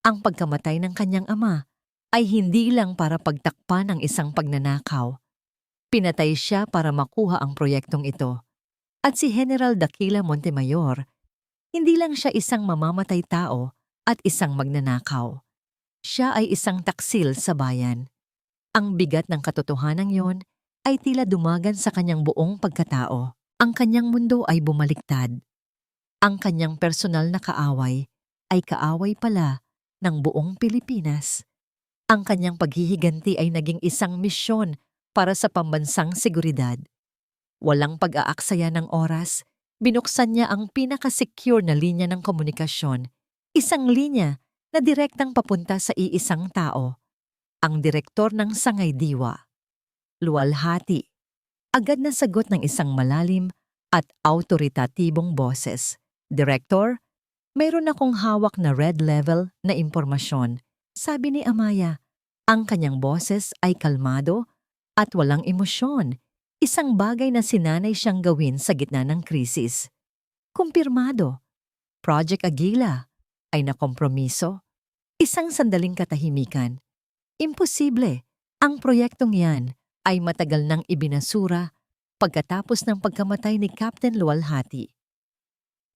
Ang pagkamatay ng kanyang ama ay hindi lang para pagtakpan ng isang pagnanakaw. Pinatay siya para makuha ang proyektong ito. At si General Daquila Montemayor, hindi lang siya isang mamamatay tao at isang magnanakaw. Siya ay isang taksil sa bayan. Ang bigat ng katotohanan yon ay tila dumagan sa kanyang buong pagkatao. Ang kanyang mundo ay bumaliktad. Ang kanyang personal na kaaway ay kaaway pala ng buong Pilipinas. Ang kanyang paghihiganti ay naging isang misyon para sa pambansang seguridad. Walang pag-aaksaya ng oras, binuksan niya ang pinaka-secure na linya ng komunikasyon, isang linya na direktang papunta sa iisang tao, ang direktor ng sangaydiwa. Luwalhati, agad na sagot ng isang malalim at autoritatibong boses. Direktor, mayroon akong hawak na red level na impormasyon, sabi ni Amaya. Ang kanyang boses ay kalmado at walang emosyon, isang bagay na sinanay siyang gawin sa gitna ng krisis. Kumpirmado, Project Agila ay nakompromiso. Isang sandaling katahimikan. Imposible, ang proyektong yan ay matagal nang ibinasura pagkatapos ng pagkamatay ni Captain Luwalhati.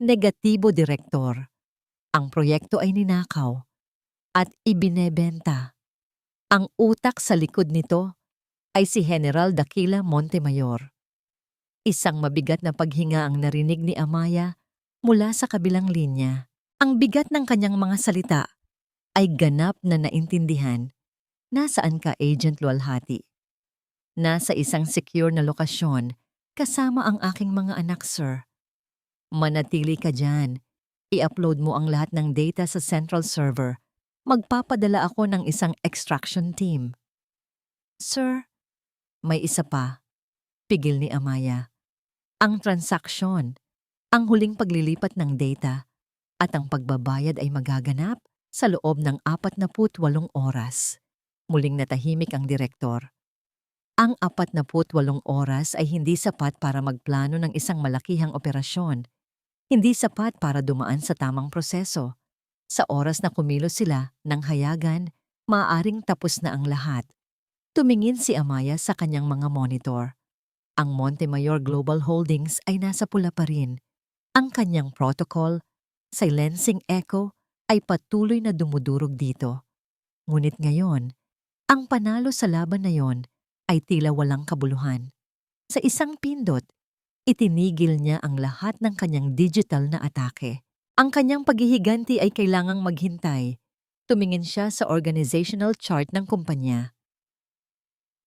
Negatibo, Direktor. Ang proyekto ay ninakaw at ibinebenta. Ang utak sa likod nito ay si General Daquila Montemayor. Isang mabigat na paghinga ang narinig ni Amaya mula sa kabilang linya. Ang bigat ng kanyang mga salita ay ganap na naintindihan. Nasaan ka, Agent Luwalhati? Nasa isang secure na lokasyon kasama ang aking mga anak, sir. Manatili ka dyan. I-upload mo ang lahat ng data sa central server. Magpapadala ako ng isang extraction team. Sir, may isa pa. Pigil ni Amaya. Ang transaksyon, ang huling paglilipat ng data, at ang pagbabayad ay magaganap sa loob ng 48 oras. Muling natahimik ang direktor. Ang 48 oras ay hindi sapat para magplano ng isang malakihang operasyon. Hindi sapat para dumaan sa tamang proseso. Sa oras na kumilos sila ng hayagan, maaaring tapos na ang lahat. Tumingin si Amaya sa kanyang mga monitor. Ang Montemayor Global Holdings ay nasa pula pa rin. Ang kanyang protocol, silencing echo, ay patuloy na dumudurog dito. Ngunit ngayon, ang panalo sa laban na yon ay tila walang kabuluhan. Sa isang pindot, itinigil niya ang lahat ng kanyang digital na atake. Ang kanyang paghihiganti ay kailangang maghintay. Tumingin siya sa organizational chart ng kumpanya.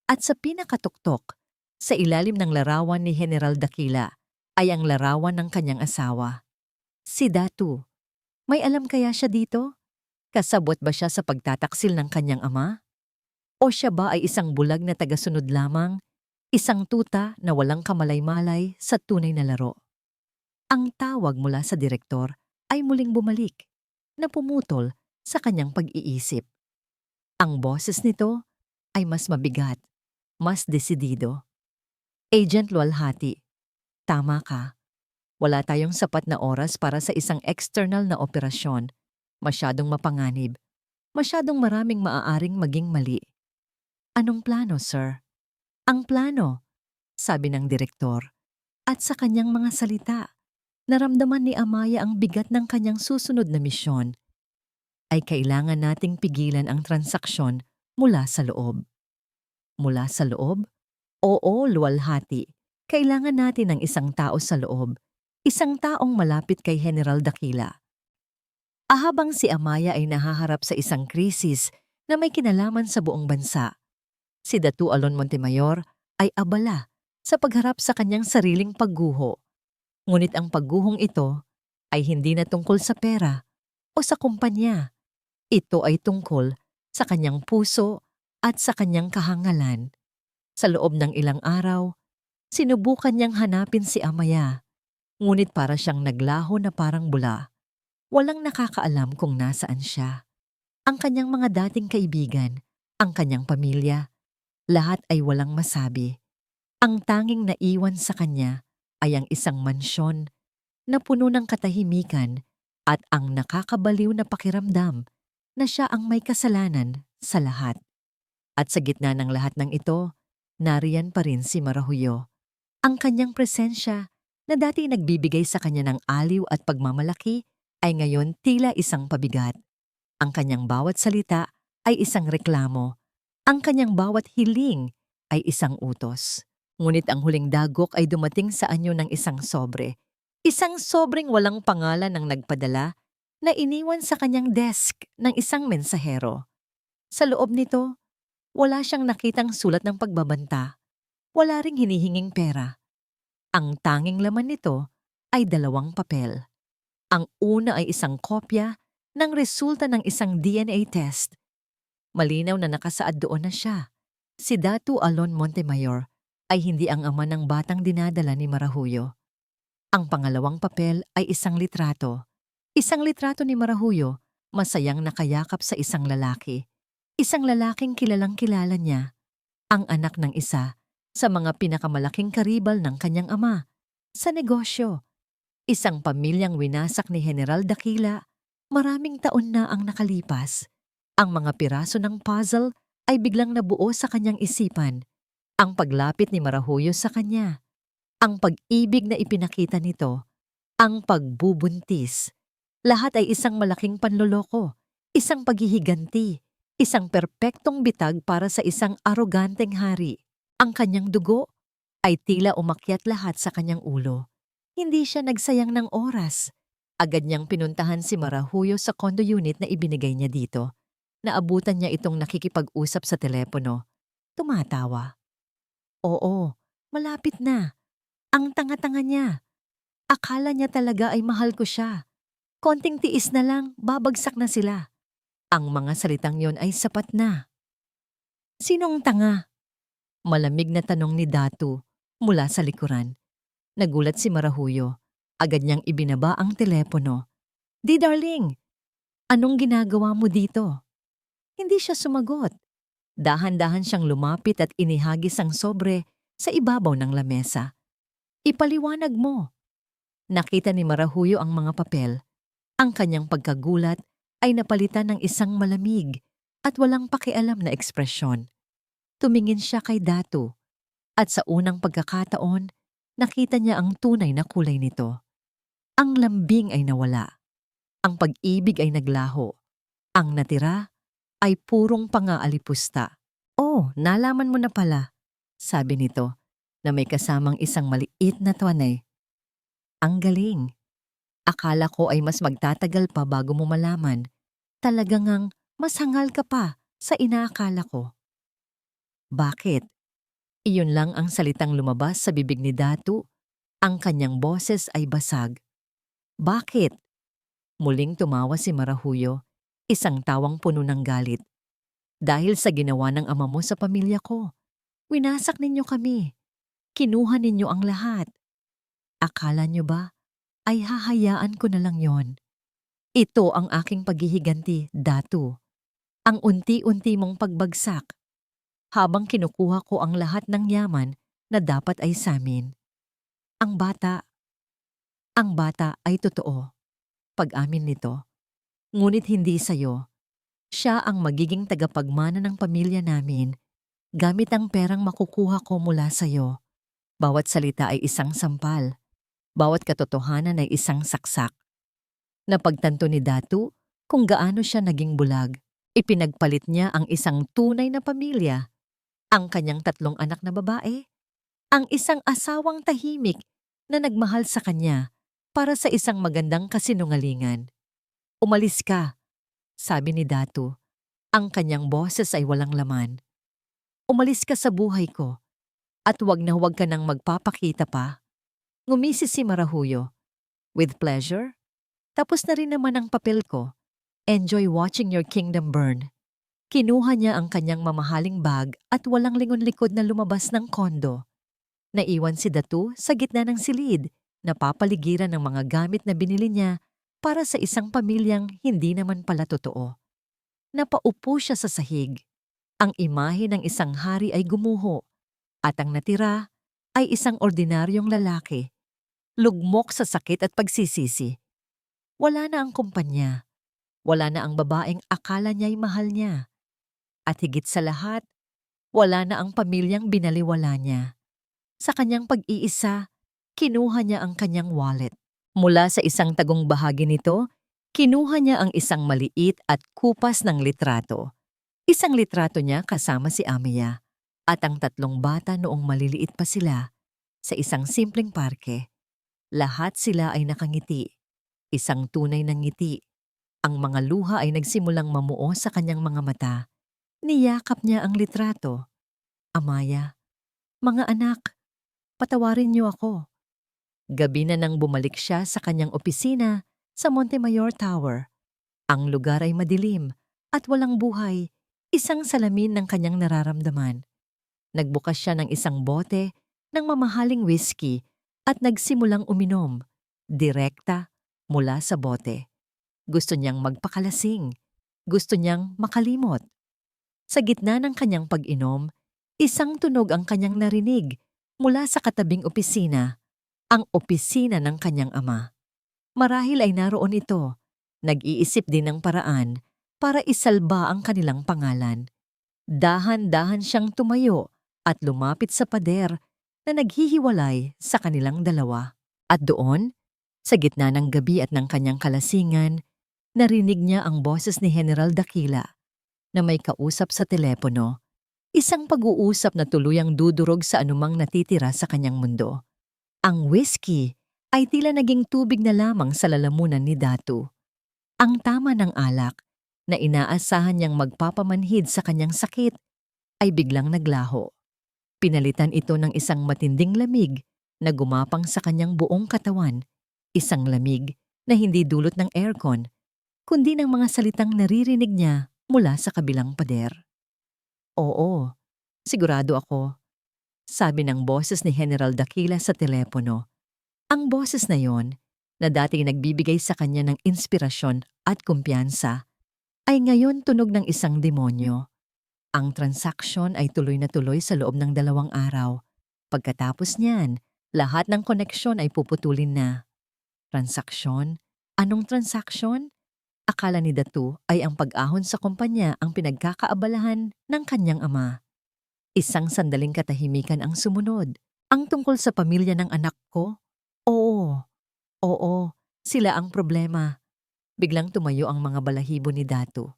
At sa pinakatuktok, sa ilalim ng larawan ni General Dakila, ay ang larawan ng kanyang asawa. Si Datu. May alam kaya siya dito? Kasabot ba siya sa pagtataksil ng kanyang ama? O siya ba ay isang bulag na tagasunod lamang? Isang tuta na walang kamalay-malay sa tunay na laro? Ang tawag mula sa direktor ay muling bumalik, na pumutol sa kanyang pag-iisip. Ang boses nito ay mas mabigat, mas desidido. Agent Lualhati, tama ka. Wala tayong sapat na oras para sa isang external na operasyon. Masyadong mapanganib. Masyadong maraming maaaring maging mali. Anong plano, sir? Ang plano, sabi ng direktor. At sa kanyang mga salita, naramdaman ni Amaya ang bigat ng kanyang susunod na misyon. Ay kailangan nating pigilan ang transaksyon mula sa loob. Mula sa loob? Oo, Lualhati. Kailangan natin ng isang tao sa loob. Isang taong malapit kay General Dakila. Habang si Amaya ay nahaharap sa isang krisis na may kinalaman sa buong bansa, si Datu Alon Montemayor ay abala sa pagharap sa kanyang sariling pagguho. Ngunit ang pagguhong ito ay hindi na tungkol sa pera o sa kumpanya. Ito ay tungkol sa kanyang puso at sa kanyang kahangalan. Sa loob ng ilang araw, sinubukan niyang hanapin si Amaya. Ngunit para siyang naglaho na parang bula. Walang nakakaalam kung nasaan siya. Ang kanyang mga dating kaibigan, ang kanyang pamilya, lahat ay walang masabi. Ang tanging naiwan sa kanya ay ang isang mansyon na puno ng katahimikan at ang nakakabaliw na pakiramdam na siya ang may kasalanan sa lahat. At sa gitna ng lahat ng ito, nariyan pa rin si Marahuyo. Ang kanyang presensya na dati nagbibigay sa kanya ng aliw at pagmamalaki ay ngayon tila isang pabigat. Ang kanyang bawat salita ay isang reklamo. Ang kanyang bawat hiling ay isang utos. Ngunit ang huling dagok ay dumating sa anyo ng isang sobre. Isang sobreng walang pangalan ang nagpadala na iniwan sa kanyang desk ng isang mensahero. Sa loob nito, wala siyang nakitang sulat ng pagbabanta. Wala ring hinihinging pera. Ang tanging laman nito ay 2 papel. Ang una ay isang kopya ng resulta ng isang DNA test. Malinaw na nakasaad doon na siya. Si Datu Alon Montemayor ay hindi ang ama ng batang dinadala ni Marahuyo. Ang pangalawang papel ay isang litrato. Isang litrato ni Marahuyo, masayang nakayakap sa isang lalaki. Isang lalaking kilalang-kilala niya, ang anak ng isa sa mga pinakamalaking karibal ng kanyang ama, sa negosyo. Isang pamilyang winasak ni General Dakila, maraming taon na ang nakalipas. Ang mga piraso ng puzzle ay biglang nabuo sa kanyang isipan. Ang paglapit ni Marahuyo sa kanya, ang pag-ibig na ipinakita nito, ang pagbubuntis. Lahat ay isang malaking panloloko, isang paghihiganti, isang perpektong bitag para sa isang aroganteng hari. Ang kanyang dugo ay tila umakyat lahat sa kanyang ulo. Hindi siya nagsayang ng oras. Agad niyang pinuntahan si Marahuyo sa condo unit na ibinigay niya dito. Naabutan niya itong nakikipag-usap sa telepono. Tumatawa. Oo, malapit na. Ang tanga-tanga niya. Akala niya talaga ay mahal ko siya. Konting tiis na lang, babagsak na sila. Ang mga salitang yon ay sapat na. Sinong tanga? Malamig na tanong ni Datu mula sa likuran. Nagulat si Marahuyo. Agad niyang ibinaba ang telepono. Di darling, anong ginagawa mo dito? Hindi siya sumagot. Dahan-dahan siyang lumapit at inihagis ang sobre sa ibabaw ng lamesa. Ipaliwanag mo. Nakita ni Marahuyo ang mga papel. Ang kanyang pagkagulat ay napalitan ng isang malamig at walang pakialam na ekspresyon. Tumingin siya kay Datu at sa unang pagkakataon, nakita niya ang tunay na kulay nito. Ang lambing ay nawala. Ang pag-ibig ay naglaho. Ang natira ay purong pangaalipusta. Oh, nalaman mo na pala, sabi nito, na may kasamang isang maliit na tuwanay. Ang galing. Akala ko ay mas magtatagal pa bago mo malaman. Talaga ngang mas hangal ka pa sa inaakala ko. Bakit? Iyon lang ang salitang lumabas sa bibig ni Datu. Ang kanyang boses ay basag. Bakit? Muling tumawa si Marahuyo, isang tawang puno ng galit. Dahil sa ginawa ng ama mo sa pamilya ko. Winasak ninyo kami. Kinuha ninyo ang lahat. Akala nyo ba ay hahayaan ko na lang yon? Ito ang aking paghihiganti, Datu. Ang unti-unti mong pagbagsak. Habang kinukuha ko ang lahat ng yaman na dapat ay samin. Ang bata ay totoo. Pag-amin nito. Ngunit hindi sa'yo. Siya ang magiging tagapagmana ng pamilya namin gamit ang perang makukuha ko mula sa'yo. Bawat salita ay isang sampal. Bawat katotohanan ay isang saksak. Napagtanto ni Datu kung gaano siya naging bulag. Ipinagpalit niya ang isang tunay na pamilya, ang kanyang 3 anak na babae, ang isang asawang tahimik na nagmahal sa kanya para sa isang magandang kasinungalingan. Umalis ka, sabi ni Datu. Ang kanyang boses ay walang laman. Umalis ka sa buhay ko at huwag na huwag ka nang magpapakita pa. Ngumisi si Marahuyo. With pleasure? Tapos na rin naman ang papel ko. Enjoy watching your kingdom burn. Kinuha niya ang kanyang mamahaling bag at walang lingon-likod na lumabas ng kondo. Naiwan si Datu sa gitna ng silid, napapaligiran ng mga gamit na binili niya para sa isang pamilyang hindi naman pala totoo. Napaupo siya sa sahig. Ang imahe ng isang hari ay gumuho at ang natira ay isang ordinaryong lalaki. Lugmok sa sakit at pagsisisi. Wala na ang kumpanya. Wala na ang babaeng akala niya'y mahal niya. At higit sa lahat, wala na ang pamilyang binaliwala niya. Sa kanyang pag-iisa, kinuha niya ang kanyang wallet. Mula sa isang tagong bahagi nito, kinuha niya ang isang maliit at kupas ng litrato. Isang litrato niya kasama si Amiya at ang 3 bata noong maliliit pa sila sa isang simpleng parke. Lahat sila ay nakangiti. Isang tunay na ngiti. Ang mga luha ay nagsimulang mamuo sa kanyang mga mata. Niyakap niya ang litrato. Amaya, mga anak, patawarin niyo ako. Gabi na nang bumalik siya sa kanyang opisina sa Montemayor Tower. Ang lugar ay madilim at walang buhay, isang salamin ng kanyang nararamdaman. Nagbukas siya ng isang bote ng mamahaling whiskey at nagsimulang uminom, direkta mula sa bote. Gusto niyang magpakalasing. Gusto niyang makalimot. Sa gitna ng kanyang pag-inom, isang tunog ang kanyang narinig mula sa katabing opisina, ang opisina ng kanyang ama. Marahil ay naroon ito, nag-iisip din ng paraan para isalba ang kanilang pangalan. Dahan-dahan siyang tumayo at lumapit sa pader na naghihiwalay sa kanilang dalawa. At doon, sa gitna ng gabi at ng kanyang kalasingan, narinig niya ang boses ni General Dakila na may kausap sa telepono. Isang pag-uusap na tuluyang dudurog sa anumang natitira sa kanyang mundo. Ang whiskey ay tila naging tubig na lamang sa lalamunan ni Datu. Ang tama ng alak na inaasahan niyang magpapamanhid sa kanyang sakit ay biglang naglaho. Pinalitan ito ng isang matinding lamig na gumapang sa kanyang buong katawan. Isang lamig na hindi dulot ng aircon, kundi ng mga salitang naririnig niya mula sa kabilang pader. Oo, sigurado ako, sabi ng boses ni General Dakila sa telepono. Ang boses na yon, na dating nagbibigay sa kanya ng inspirasyon at kumpiyansa, ay ngayon tunog ng isang demonyo. Ang transaksyon ay tuloy na tuloy sa loob ng 2 araw. Pagkatapos niyan, lahat ng koneksyon ay puputulin na. Transaksyon? Anong transaksyon? Akala ni Datu ay ang pag-ahon sa kumpanya ang pinagkakaabalahan ng kanyang ama. Isang sandaling katahimikan ang sumunod. Ang tungkol sa pamilya ng anak ko? Oo, sila ang problema. Biglang tumayo ang mga balahibo ni Datu.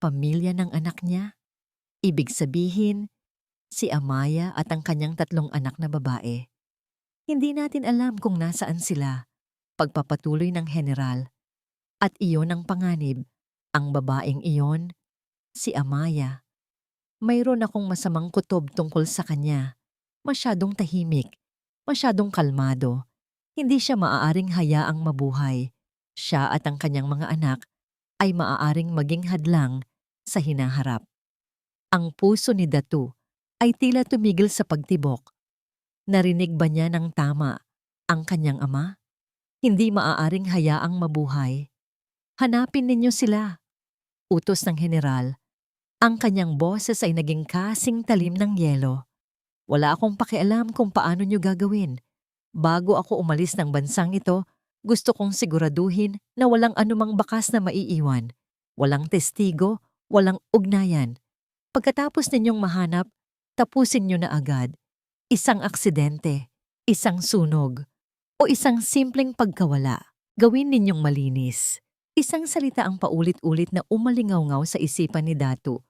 Pamilya ng anak niya? Ibig sabihin, si Amaya at ang kanyang 3 anak na babae. Hindi natin alam kung nasaan sila. pagpapatuloy ng general. At iyon ang panganib. Ang babaeng iyon, si Amaya. Mayroon akong masamang kutob tungkol sa kanya. Masyadong tahimik, masyadong kalmado. Hindi siya maaaring hayaang mabuhay. Siya at ang kanyang mga anak ay maaaring maging hadlang sa hinaharap. Ang puso ni Datu ay tila tumigil sa pagtibok. Narinig ba niya ng tama ang kanyang ama? Hindi maaaring hayaang mabuhay. Hanapin ninyo sila. Utos ng general. Ang kanyang boses ay naging kasing talim ng yelo. Wala akong pakialam kung paano nyo gagawin. Bago ako umalis ng bansang ito, gusto kong siguraduhin na walang anumang bakas na maiiwan. Walang testigo, walang ugnayan. Pagkatapos ninyong mahanap, tapusin nyo na agad. Isang aksidente, isang sunog, o isang simpleng pagkawala. Gawin ninyong malinis. Isang salita ang paulit-ulit na umalingaw-ngaw sa isipan ni Datu.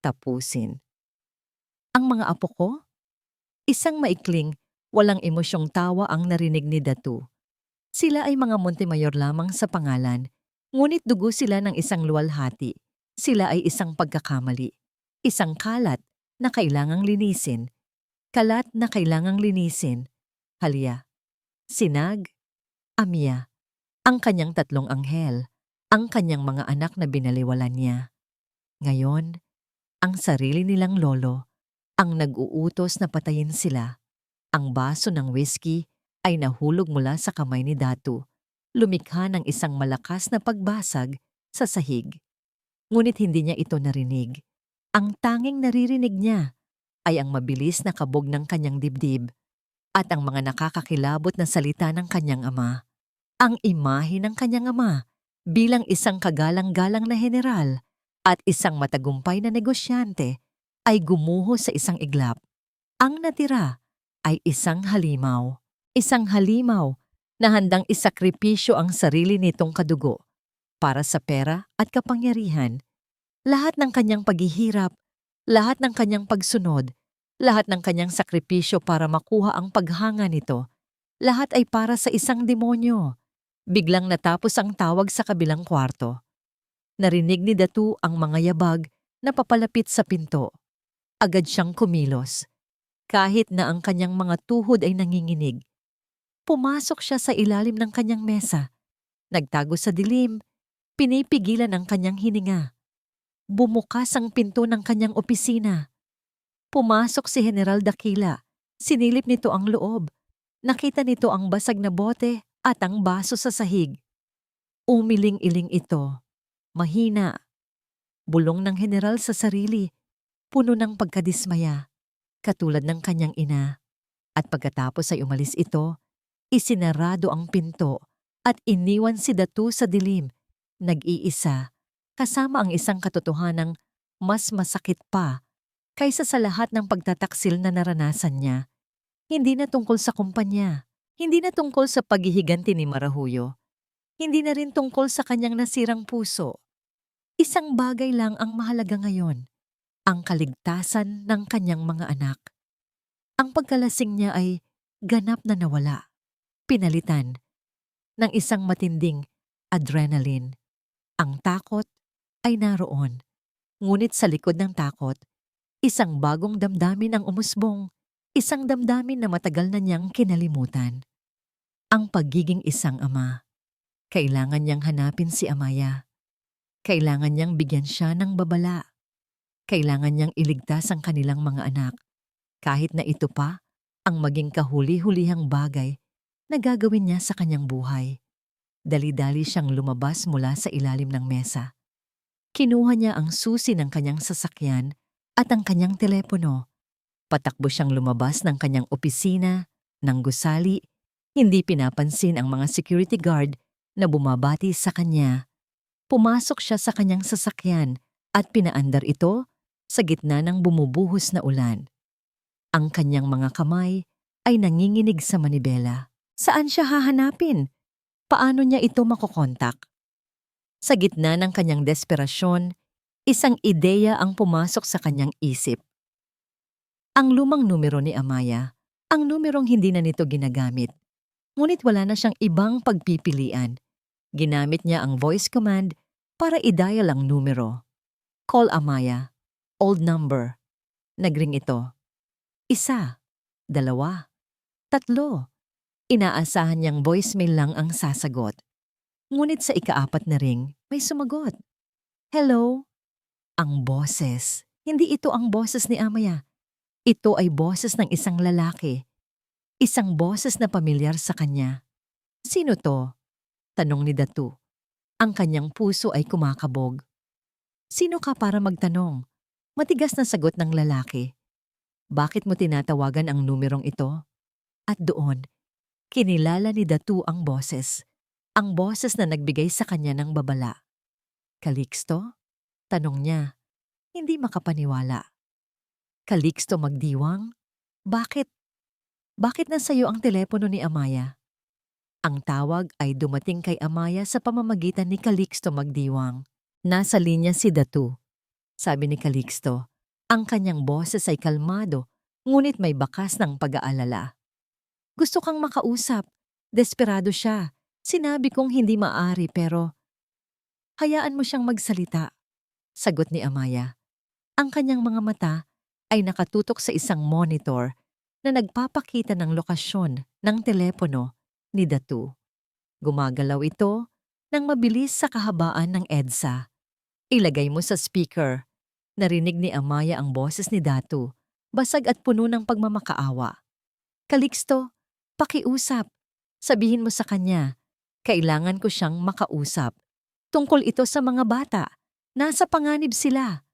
Tapusin. Ang mga apo ko? Isang maikling, walang emosyong tawa ang narinig ni Datu. Sila ay mga Montemayor lamang sa pangalan, ngunit dugo sila ng isang luwalhati. Sila ay isang pagkakamali. Isang kalat na kailangang linisin. Kalat na kailangang linisin. Halya. Sinag. Amya. Ang kanyang tatlong anghel. Ang kanyang mga anak na binaliwalan niya. Ngayon, ang sarili nilang lolo ang nag-uutos na patayin sila. Ang baso ng whiskey ay nahulog mula sa kamay ni Datu. Lumikha ng isang malakas na pagbasag sa sahig. Ngunit hindi niya ito narinig. Ang tanging naririnig niya ay ang mabilis na kabog ng kanyang dibdib at ang mga nakakakilabot na salita ng kanyang ama. Ang imahe ng kanyang ama bilang isang kagalang-galang na general at isang matagumpay na negosyante ay gumuho sa isang iglap. Ang natira ay isang halimaw. Isang halimaw na handang isakripisyo ang sarili nitong kadugo para sa pera at kapangyarihan. Lahat ng kanyang paghihirap, lahat ng kanyang pagsunod, lahat ng kanyang sakripisyo para makuha ang paghanga nito, lahat ay para sa isang demonyo. Biglang natapos ang tawag sa kabilang kwarto. Narinig ni Datu ang mga yabag na papalapit sa pinto. Agad siyang kumilos. Kahit na ang kanyang mga tuhod ay nanginginig. Pumasok siya sa ilalim ng kanyang mesa. Nagtago sa dilim. Pinipigilan ang kanyang hininga. Bumukas ang pinto ng kanyang opisina. Pumasok si General Dakila. Sinilip nito ang loob. Nakita nito ang basag na bote at ang baso sa sahig. Umiling-iling ito. Mahina. Bulong ng general sa sarili. Puno ng pagkadismaya. Katulad ng kanyang ina. At pagkatapos ay umalis ito, isinarado ang pinto at iniwan si Datu sa dilim. Nag-iisa. Kasama ang isang katotohanang mas masakit pa kaysa sa lahat ng pagtataksil na naranasan niya. Hindi na tungkol sa kumpanya. Hindi na tungkol sa paghihiganti ni Marahuyo. Hindi na rin tungkol sa kanyang nasirang puso. Isang bagay lang ang mahalaga ngayon, ang kaligtasan ng kanyang mga anak. Ang pagkalasing niya ay ganap na nawala, pinalitan ng isang matinding adrenaline. Ang takot ay naroon, ngunit sa likod ng takot, isang bagong damdamin ang umusbong, isang damdamin na matagal na niyang kinalimutan. Ang pagiging isang ama. Kailangan niyang hanapin si Amaya. Kailangan niyang bigyan siya ng babala. Kailangan niyang iligtas ang kanilang mga anak. Kahit na ito pa ang maging kahuli-hulihang bagay na gagawin niya sa kanyang buhay. Dali-dali siyang lumabas mula sa ilalim ng mesa. Kinuha niya ang susi ng kanyang sasakyan at ang kanyang telepono. Patakbo siyang lumabas ng kanyang opisina, ng gusali. Hindi pinapansin ang mga security guard na bumabati sa kanya. Pumasok siya sa kanyang sasakyan at pinaandar ito sa gitna ng bumubuhos na ulan. Ang kanyang mga kamay ay nanginginig sa manibela. Saan siya hahanapin? Paano niya ito makokontak? Sa gitna ng kanyang desperasyon, isang ideya ang pumasok sa kanyang isip. Ang lumang numero ni Amaya, ang numerong hindi na nito ginagamit. Ngunit wala na siyang ibang pagpipilian. Ginamit niya ang voice command para i-dial ang numero. Call Amaya. Old number. Nagring ito. 1, 2, 3. Inaasahan niyang voicemail lang ang sasagot. Ngunit sa ika-4 na ring, may sumagot. Hello? Ang boses. Hindi ito ang boses ni Amaya. Ito ay boses ng isang lalaki. Isang boses na pamilyar sa kanya. Sino to? Tanong ni Datu. Ang kanyang puso ay kumakabog. Sino ka para magtanong? Matigas na sagot ng lalaki. Bakit mo tinatawagan ang numerong ito? At doon, kinilala ni Datu ang boses. Ang boses na nagbigay sa kanya ng babala. Calixto? Tanong niya. Hindi makapaniwala. Calixto Magdiwang? Bakit? Bakit nasa iyo ang telepono ni Amaya? Ang tawag ay dumating kay Amaya sa pamamagitan ni Calixto Magdiwang. Nasa linya si Datu. Sabi ni Calixto, ang kanyang boses ay kalmado, ngunit may bakas ng pag-aalala. Gusto kang makausap. Desperado siya. Sinabi kong hindi maari pero hayaan mo siyang magsalita. Sagot ni Amaya. Ang kanyang mga mata ay nakatutok sa isang monitor na nagpapakita ng lokasyon ng telepono ni Datu. Gumagalaw ito ng mabilis sa kahabaan ng EDSA. Ilagay mo sa speaker. Narinig ni Amaya ang boses ni Datu, basag at puno ng pagmamakaawa. Calixto, pakiusap. Sabihin mo sa kanya, kailangan ko siyang makausap. Tungkol ito sa mga bata. Nasa panganib sila.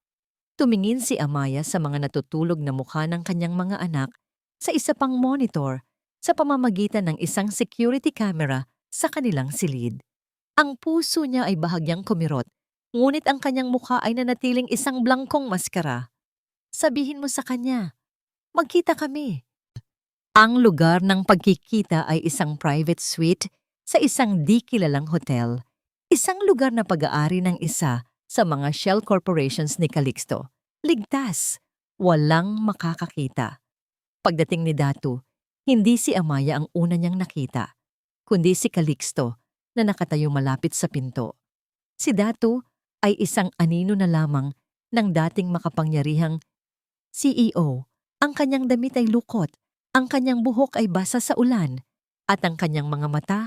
Tumingin si Amaya sa mga natutulog na mukha ng kanyang mga anak sa isa pang monitor sa pamamagitan ng isang security camera sa kanilang silid. Ang puso niya ay bahagyang kumirot, ngunit ang kanyang mukha ay nanatiling isang blangkong maskara. Sabihin mo sa kanya, magkita kami. Ang lugar ng pagkikita ay isang private suite sa isang di kilalang hotel, isang lugar na pag-aari ng isa sa mga shell corporations ni Calixto. Ligtas, walang makakakita. Pagdating ni Datu, hindi si Amaya ang una niyang nakita, kundi si Calixto na nakatayo malapit sa pinto. Si Datu ay isang anino na lamang ng dating makapangyarihang CEO. Ang kanyang damit ay lukot, ang kanyang buhok ay basa sa ulan, at ang kanyang mga mata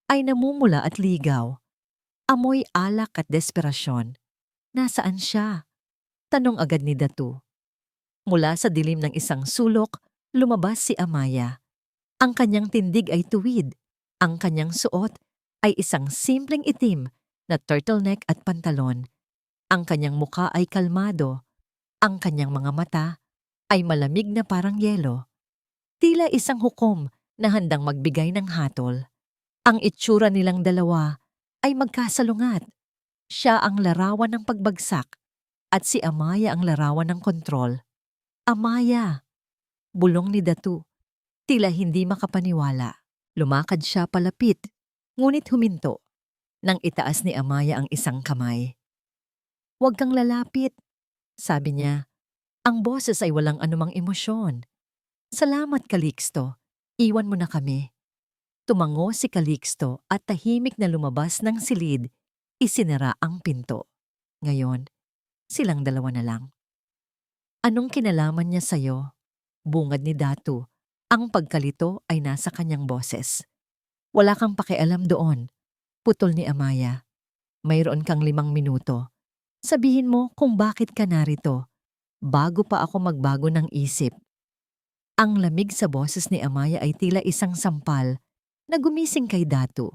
ay namumula at ligaw. Amoy alak at desperasyon. Nasaan siya? Tanong agad ni Datu. Mula sa dilim ng isang sulok, lumabas si Amaya. Ang kanyang tindig ay tuwid. Ang kanyang suot ay isang simpleng itim na turtleneck at pantalon. Ang kanyang muka ay kalmado. Ang kanyang mga mata ay malamig na parang yelo. Tila isang hukom na handang magbigay ng hatol. Ang itsura nilang dalawa ay magkasalungat. Siya ang larawan ng pagbagsak at si Amaya ang larawan ng kontrol. Amaya! Bulong ni Datu. Tila hindi makapaniwala. Lumakad siya palapit, ngunit huminto nang itaas ni Amaya ang isang kamay. Huwag kang lalapit, sabi niya. Ang boses ay walang anumang emosyon. Salamat, Calixto. Iwan mo na kami. Tumango si Calixto at tahimik na lumabas ng silid. Isinara ang pinto. Ngayon, silang dalawa na lang. Anong kinalaman niya sa'yo? Bungad ni Datu. Ang pagkalito ay nasa kanyang boses. Wala kang pakialam doon. Putol ni Amaya. Mayroon kang 5 minuto. Sabihin mo kung bakit ka narito. Bago pa ako magbago ng isip. Ang lamig sa boses ni Amaya ay tila isang sampal na gumising kay Datu.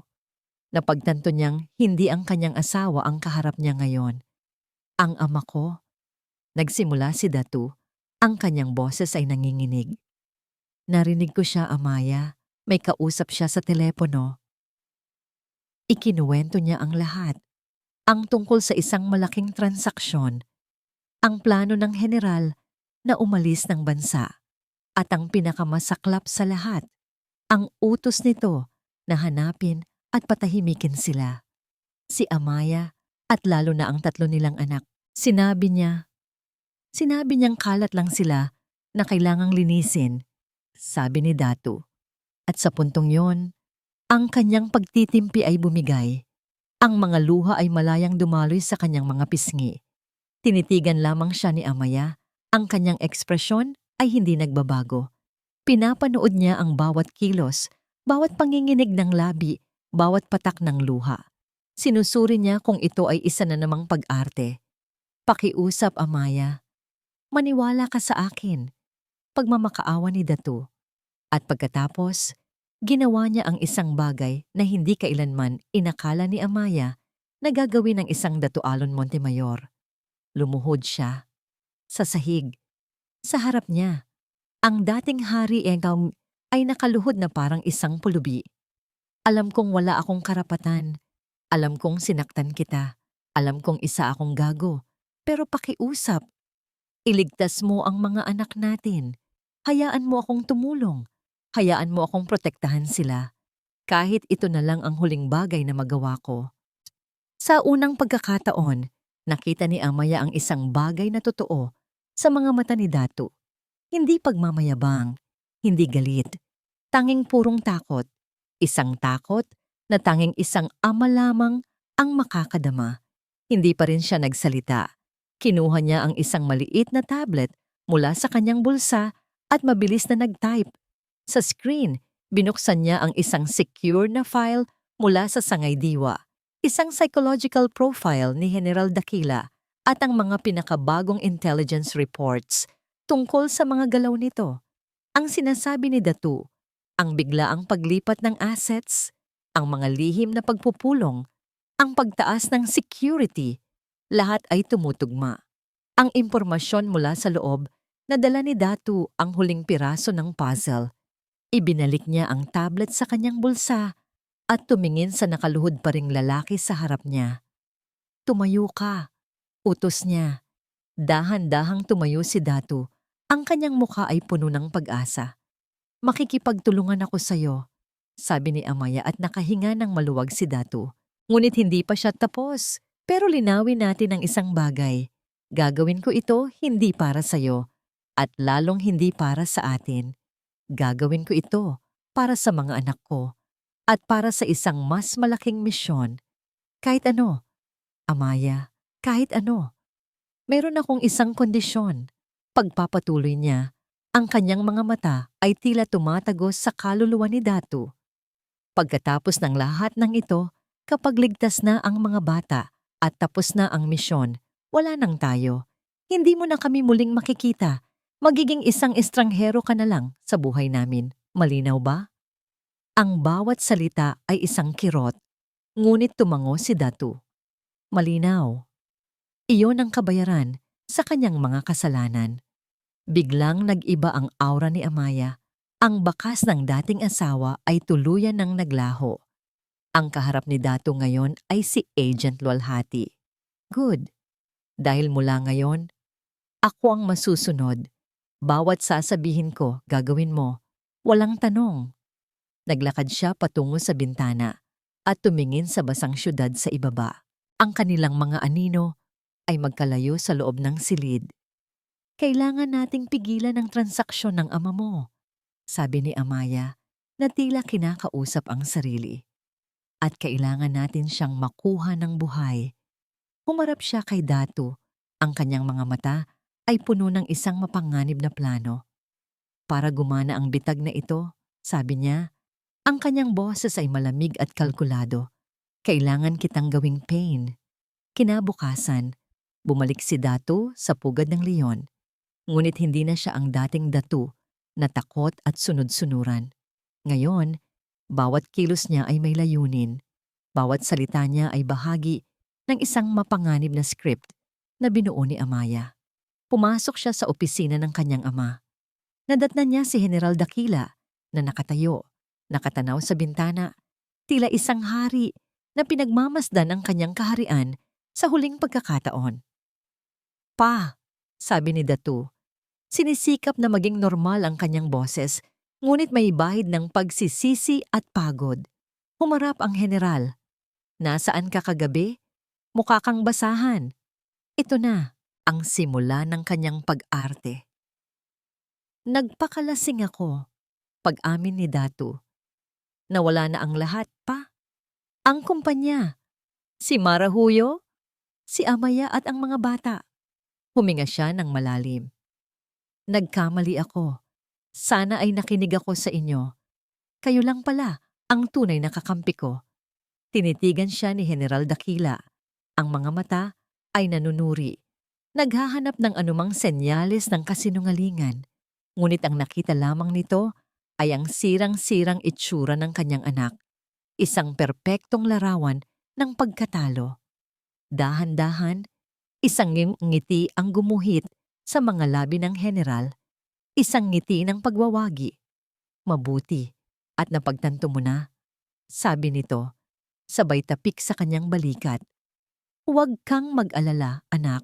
Napagtanto niyang hindi ang kanyang asawa ang kaharap niya ngayon. Ang ama ko. Nagsimula si Datu. Ang kanyang boses ay nanginginig. Narinig ko siya, Amaya. May kausap siya sa telepono. Ikinuwento niya ang lahat. Ang tungkol sa isang malaking transaksyon. Ang plano ng general na umalis ng bansa. At ang pinakamasaklap sa lahat, ang utos nito na hanapin at patahimikin sila. Si Amaya at lalo na ang 3 nilang anak. Sinabi niyang kalat lang sila na kailangang linisin, sabi ni Datu. At sa puntong yon, Ang kanyang pagtitimpi ay bumigay. Ang mga luha ay malayang dumaloy sa kanyang mga pisngi. Tinitigan lamang siya ni Amaya. Ang kanyang ekspresyon ay hindi nagbabago. Pinapanood niya ang bawat kilos, bawat panginginig ng labi, bawat patak ng luha. Sinusuri niya kung ito ay isa na namang pag-arte. Pakiusap, Amaya. Maniwala ka sa akin. Pagmamakaawa ni Datu. At pagkatapos, ginawa niya ang isang bagay na hindi kailanman inakala ni Amaya na gagawin ng isang Datualon Montemayor. Lumuhod siya. Sa sahig. Sa harap niya. Ang dating hari Engam ay nakaluhod na parang isang pulubi. Alam kong wala akong karapatan. Alam kong sinaktan kita. Alam kong isa akong gago. Pero pakiusap. Iligtas mo ang mga anak natin. Hayaan mo akong tumulong. Hayaan mo akong protektahan sila. Kahit ito na lang ang huling bagay na magawa ko. Sa unang pagkakataon, nakita ni Amaya ang isang bagay na totoo sa mga mata ni Datu. Hindi pagmamayabang, hindi galit, tanging purong takot. Isang takot na tanging isang ama lamang ang makakadama. Hindi pa rin siya nagsalita. Kinuha niya ang isang maliit na tablet mula sa kanyang bulsa at mabilis na nag-type. Sa screen, binuksan niya ang isang secure na file mula sa sangay diwa. Isang psychological profile ni General Dakila at ang mga pinakabagong intelligence reports tungkol sa mga galaw nito. Ang sinasabi ni Datu, ang biglaang paglipat ng assets, ang mga lihim na pagpupulong, ang pagtaas ng security, lahat ay tumutugma. Ang impormasyon mula sa loob, nadala ni Datu ang huling piraso ng puzzle. Ibinalik niya ang tablet sa kanyang bulsa at tumingin sa nakaluhod pa ring lalaki sa harap niya. Tumayo ka, utos niya. Dahan-dahang tumayo si Datu. Ang kanyang mukha ay puno ng pag-asa. Makikipagtulungan ako sa'yo, sabi ni Amaya at nakahinga ng maluwag si Datu. Ngunit hindi pa siya tapos. Pero linawin natin ang isang bagay. Gagawin ko ito hindi para sa'yo at lalong hindi para sa atin. Gagawin ko ito para sa mga anak ko at para sa isang mas malaking misyon. Kahit ano, Amaya, kahit ano. Meron akong isang kondisyon. Pagpapatuloy niya, ang kanyang mga mata ay tila tumatagos sa kaluluwa ni Datu. Pagkatapos ng lahat ng ito, kapag ligtas na ang mga bata at tapos na ang misyon, wala nang tayo. Hindi mo na kami muling makikita. Magiging isang estranghero ka na lang sa buhay namin. Malinaw ba? Ang bawat salita ay isang kirot, ngunit tumango si Datu. Malinaw. Iyon ang kabayaran sa kanyang mga kasalanan. Biglang nag-iba ang aura ni Amaya. Ang bakas ng dating asawa ay tuluyan ng naglaho. Ang kaharap ni Datu ngayon ay si Agent Lualhati. Good. Dahil mula ngayon, ako ang masusunod. Bawat sasabihin ko, gagawin mo. Walang tanong. Naglakad siya patungo sa bintana at tumingin sa basang syudad sa ibaba. Ang kanilang mga anino ay magkalayo sa loob ng silid. Kailangan nating pigilan ang transaksyon ng ama mo, sabi ni Amaya na tila kinakausap ang sarili. At kailangan natin siyang makuha ng buhay. Humarap siya kay Datu. Ang kanyang mga mata ay puno ng isang mapanganib na plano. Para gumana ang bitag na ito, sabi niya, ang kanyang boses ay malamig at kalkulado. Kailangan kitang gawing pain. Kinabukasan, bumalik si Datu sa pugad ng leon. Ngunit hindi na siya ang dating Datu na takot at sunod-sunuran. Ngayon, bawat kilos niya ay may layunin. Bawat salita niya ay bahagi ng isang mapanganib na script na binuo ni Amaya. Pumasok siya sa opisina ng kanyang ama. Nadatnan niya si General Dakila na nakatayo, nakatanaw sa bintana, tila isang hari na pinagmamasdan ang kanyang kaharian sa huling pagkakataon. Pa, sabi ni Datu, sinisikap na maging normal ang kanyang boses, ngunit may bahid ng pagsisisi at pagod. Humarap ang general. Nasaan ka kagabi? Mukha kang basahan. Ito na ang simula ng kanyang pag-arte. Nagpakalasing ako, pag-amin ni Datu. Nawala na ang lahat pa. Ang kumpanya, si Marahuyo, si Amaya at ang mga bata. Huminga siya ng malalim. Nagkamali ako. Sana ay nakinig ako sa inyo. Kayo lang pala ang tunay na kakampi ko. Tinitigan siya ni General Dakila. Ang mga mata ay nanunuri. Naghahanap ng anumang senyales ng kasinungalingan. Ngunit ang nakita lamang nito ay ang sirang-sirang itsura ng kanyang anak. Isang perpektong larawan ng pagkatalo. Dahan-dahan, isang ngiti ang gumuhit sa mga labi ng general. Isang ngiti ng pagwawagi. Mabuti at napagtanto mo na, sabi nito, sabay tapik sa kanyang balikat. Huwag kang mag-alala, anak.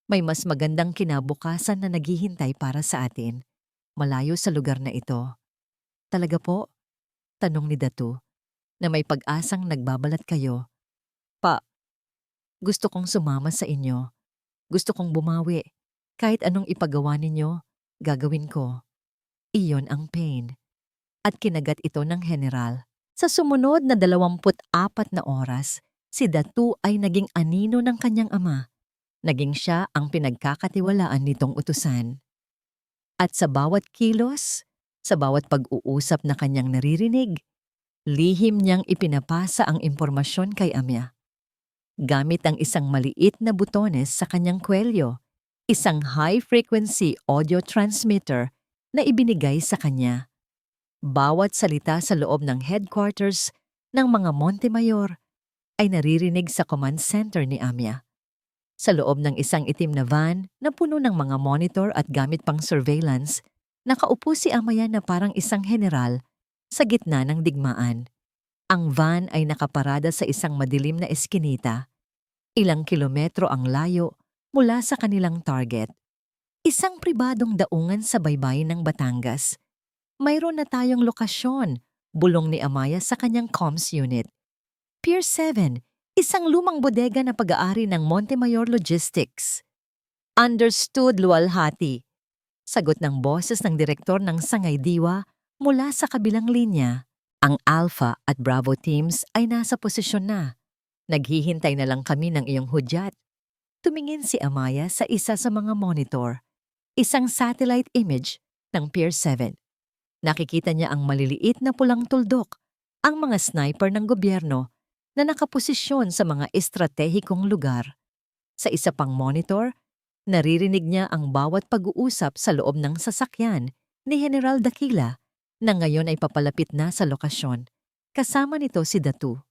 May mas magandang kinabukasan na naghihintay para sa atin, malayo sa lugar na ito. Talaga po? Tanong ni Datu, na may pag-asang nagbabalat kayo. Pa, gusto kong sumama sa inyo. Gusto kong bumawi. Kahit anong ipagawa ninyo, gagawin ko. Iyon ang pain. At kinagat ito ng general. Sa sumunod na 24 na oras, si Datu ay naging anino ng kanyang ama. Naging siya ang pinagkakatiwalaan nitong utusan. At sa bawat kilos, sa bawat pag-uusap na kanyang naririnig, lihim niyang ipinapasa ang impormasyon kay Amya. Gamit ang isang maliit na butones sa kanyang kwelyo, isang high-frequency audio transmitter na ibinigay sa kanya. Bawat salita sa loob ng headquarters ng mga Montemayor ay naririnig sa command center ni Amya. Sa loob ng isang itim na van na puno ng mga monitor at gamit pang surveillance, nakaupo si Amaya na parang isang general sa gitna ng digmaan. Ang van ay nakaparada sa isang madilim na eskinita. Ilang kilometro ang layo mula sa kanilang target. Isang pribadong daungan sa baybayin ng Batangas. Mayroon na tayong lokasyon, bulong ni Amaya sa kanyang comms unit. Pier 7, isang lumang bodega na pag-aari ng Montemayor Logistics. Understood, luwalhati. Sagot ng boses ng direktor ng Sangay Diwa mula sa kabilang linya. Ang Alpha at Bravo teams ay nasa posisyon na. Naghihintay na lang kami ng iyong hudyat. Tumingin si Amaya sa isa sa mga monitor. Isang satellite image ng Pier 7. Nakikita niya ang maliliit na pulang tuldok, ang mga sniper ng gobyerno na nakaposisyon sa mga estratehikong lugar. Sa isa pang monitor, naririnig niya ang bawat pag-uusap sa loob ng sasakyan ni General Dakila na ngayon ay papalapit na sa lokasyon. Kasama nito si Datu.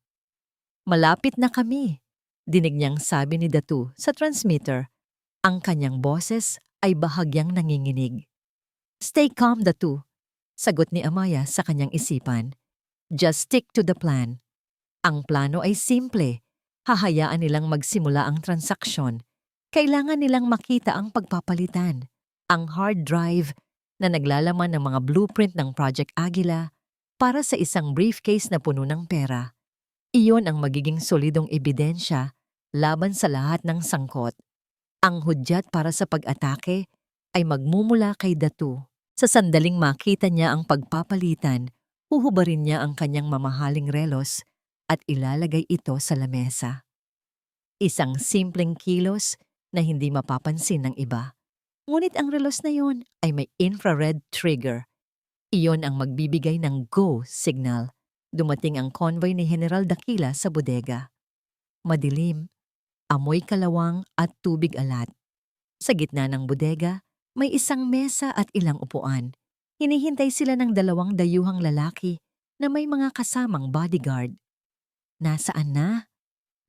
Malapit na kami, dinig niyang sabi ni Datu sa transmitter. Ang kanyang boses ay bahagyang nanginginig. Stay calm, Datu, sagot ni Amaya sa kanyang isipan. Just stick to the plan. Ang plano ay simple. Hahayaan nilang magsimula ang transaksyon. Kailangan nilang makita ang pagpapalitan. Ang hard drive na naglalaman ng mga blueprint ng Project Aguila para sa isang briefcase na puno ng pera. Iyon ang magiging solidong ebidensya laban sa lahat ng sangkot. Ang hudyat para sa pag-atake ay magmumula kay Datu. Sa sandaling makita niya ang pagpapalitan, huhubarin niya ang kanyang mamahaling relos at ilalagay ito sa lamesa. Isang simpleng kilos na hindi mapapansin ng iba. Ngunit ang relos na yon ay may infrared trigger. Iyon ang magbibigay ng go signal. Dumating ang convoy ni General Dakila sa bodega. Madilim, amoy kalawang at tubig alat. Sa gitna ng bodega, may isang mesa at ilang upuan. Hinihintay sila ng 2 dayuhang lalaki na may mga kasamang bodyguard. Nasaan na?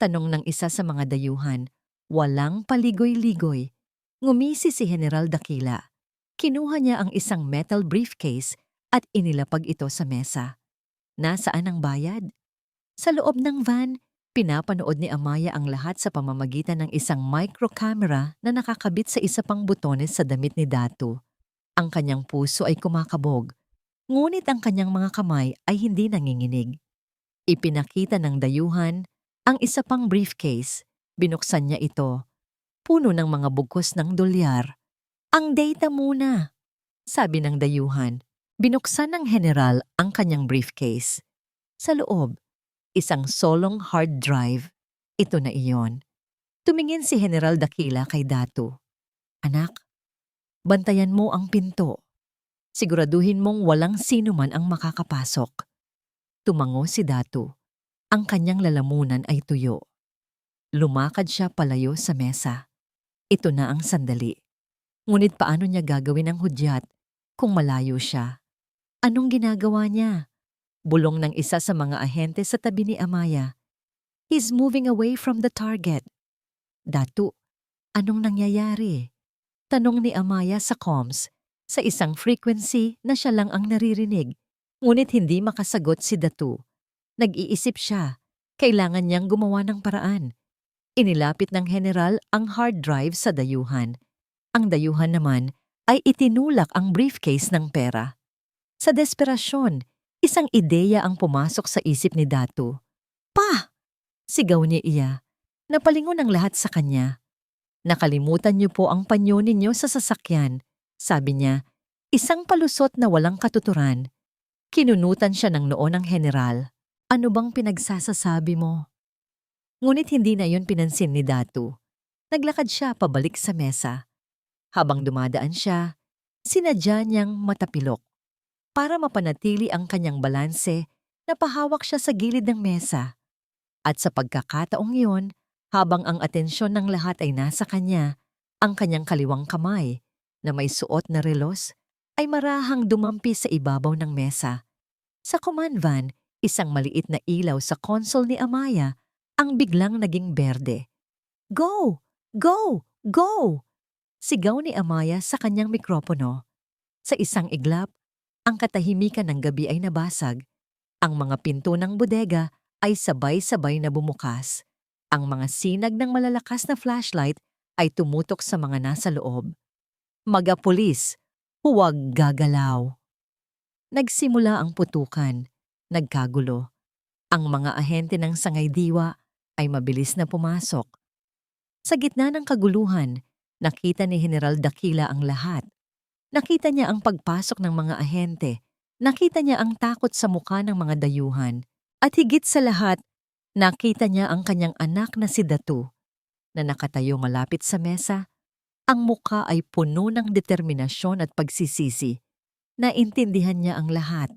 Tanong ng isa sa mga dayuhan. Walang paligoy-ligoy. Ngumisi si General Dakila. Kinuha niya ang isang metal briefcase at inilapag ito sa mesa. Nasaan ang bayad? Sa loob ng van, pinapanood ni Amaya ang lahat sa pamamagitan ng isang microcamera na nakakabit sa isa pang butones sa damit ni Datu. Ang kanyang puso ay kumakabog, ngunit ang kanyang mga kamay ay hindi nanginginig. Ipinakita ng dayuhan ang isa pang briefcase. Binuksan niya ito. Puno ng mga bugkos ng dolyar. Ang data muna, sabi ng dayuhan. Binuksan ng general ang kanyang briefcase. Sa loob, isang solong hard drive. Ito na iyon. Tumingin si General Dakila kay Datu. Anak, bantayan mo ang pinto. Siguraduhin mong walang sino man ang makakapasok. Tumango si Datu. Ang kanyang lalamunan ay tuyo. Lumakad siya palayo sa mesa. Ito na ang sandali. Ngunit paano niya gagawin ang hudyat kung malayo siya? Anong ginagawa niya? Bulong ng isa sa mga ahente sa tabi ni Amaya. He's moving away from the target. Datu, anong nangyayari? Tanong ni Amaya sa comms, sa isang frequency na siya lang ang naririnig. Ngunit hindi makasagot si Datu. Nag-iisip siya. Kailangan niyang gumawa ng paraan. Inilapit ng general ang hard drive sa dayuhan. Ang dayuhan naman ay itinulak ang briefcase ng pera. Sa desperasyon, isang ideya ang pumasok sa isip ni Datu. Pa! Sigaw niya iya. Napalingon ang lahat sa kanya. Nakalimutan niyo po ang panyo ninyo sa sasakyan. Sabi niya, isang palusot na walang katuturan. Kinunutan siya ng noo ng general. Ano bang pinagsasasabi mo? Ngunit hindi na yun pinansin ni Datu. Naglakad siya pabalik sa mesa. Habang dumadaan siya, sinadya niyang matapilok. Para mapanatili ang kanyang balanse, napahawak siya sa gilid ng mesa. At sa pagkakataong iyon, habang ang atensyon ng lahat ay nasa kanya, ang kanyang kaliwang kamay, na may suot na relos, ay marahang dumampi sa ibabaw ng mesa. Sa command van, isang maliit na ilaw sa console ni Amaya ang biglang naging berde. Go! Go! Go! Sigaw ni Amaya sa kanyang mikropono. Sa isang iglap, ang katahimikan ng gabi ay nabasag. Ang mga pinto ng bodega ay sabay-sabay na bumukas. Ang mga sinag ng malalakas na flashlight ay tumutok sa mga nasa loob. Mga-pulis, huwag gagalaw. Nagsimula ang putukan. Nagkagulo. Ang mga ahente ng sangay-diwa ay mabilis na pumasok. Sa gitna ng kaguluhan, nakita ni General Dakila ang lahat. Nakita niya ang pagpasok ng mga ahente. Nakita niya ang takot sa mukha ng mga dayuhan. At higit sa lahat, nakita niya ang kanyang anak na si Datu, na nakatayo malapit sa mesa. Ang mukha ay puno ng determinasyon at pagsisisi. Naintindihan niya ang lahat.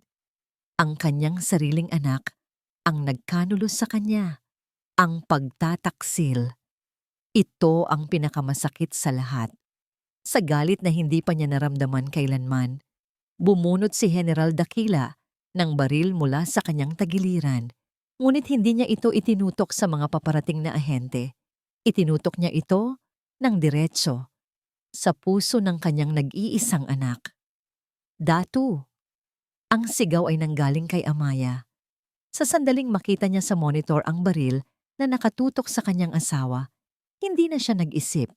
Ang kanyang sariling anak, ang nagkanulos sa kanya, ang pagtataksil. Ito ang pinakamasakit sa lahat. Sa galit na hindi pa niya naramdaman kailanman, bumunot si General Dakila ng baril mula sa kanyang tagiliran. Ngunit hindi niya ito itinutok sa mga paparating na ahente. Itinutok niya ito ng diretso sa puso ng kanyang nag-iisang anak. Datu! Ang sigaw ay nanggaling kay Amaya. Sa sandaling makita niya sa monitor ang baril na nakatutok sa kanyang asawa, hindi na siya nag-isip.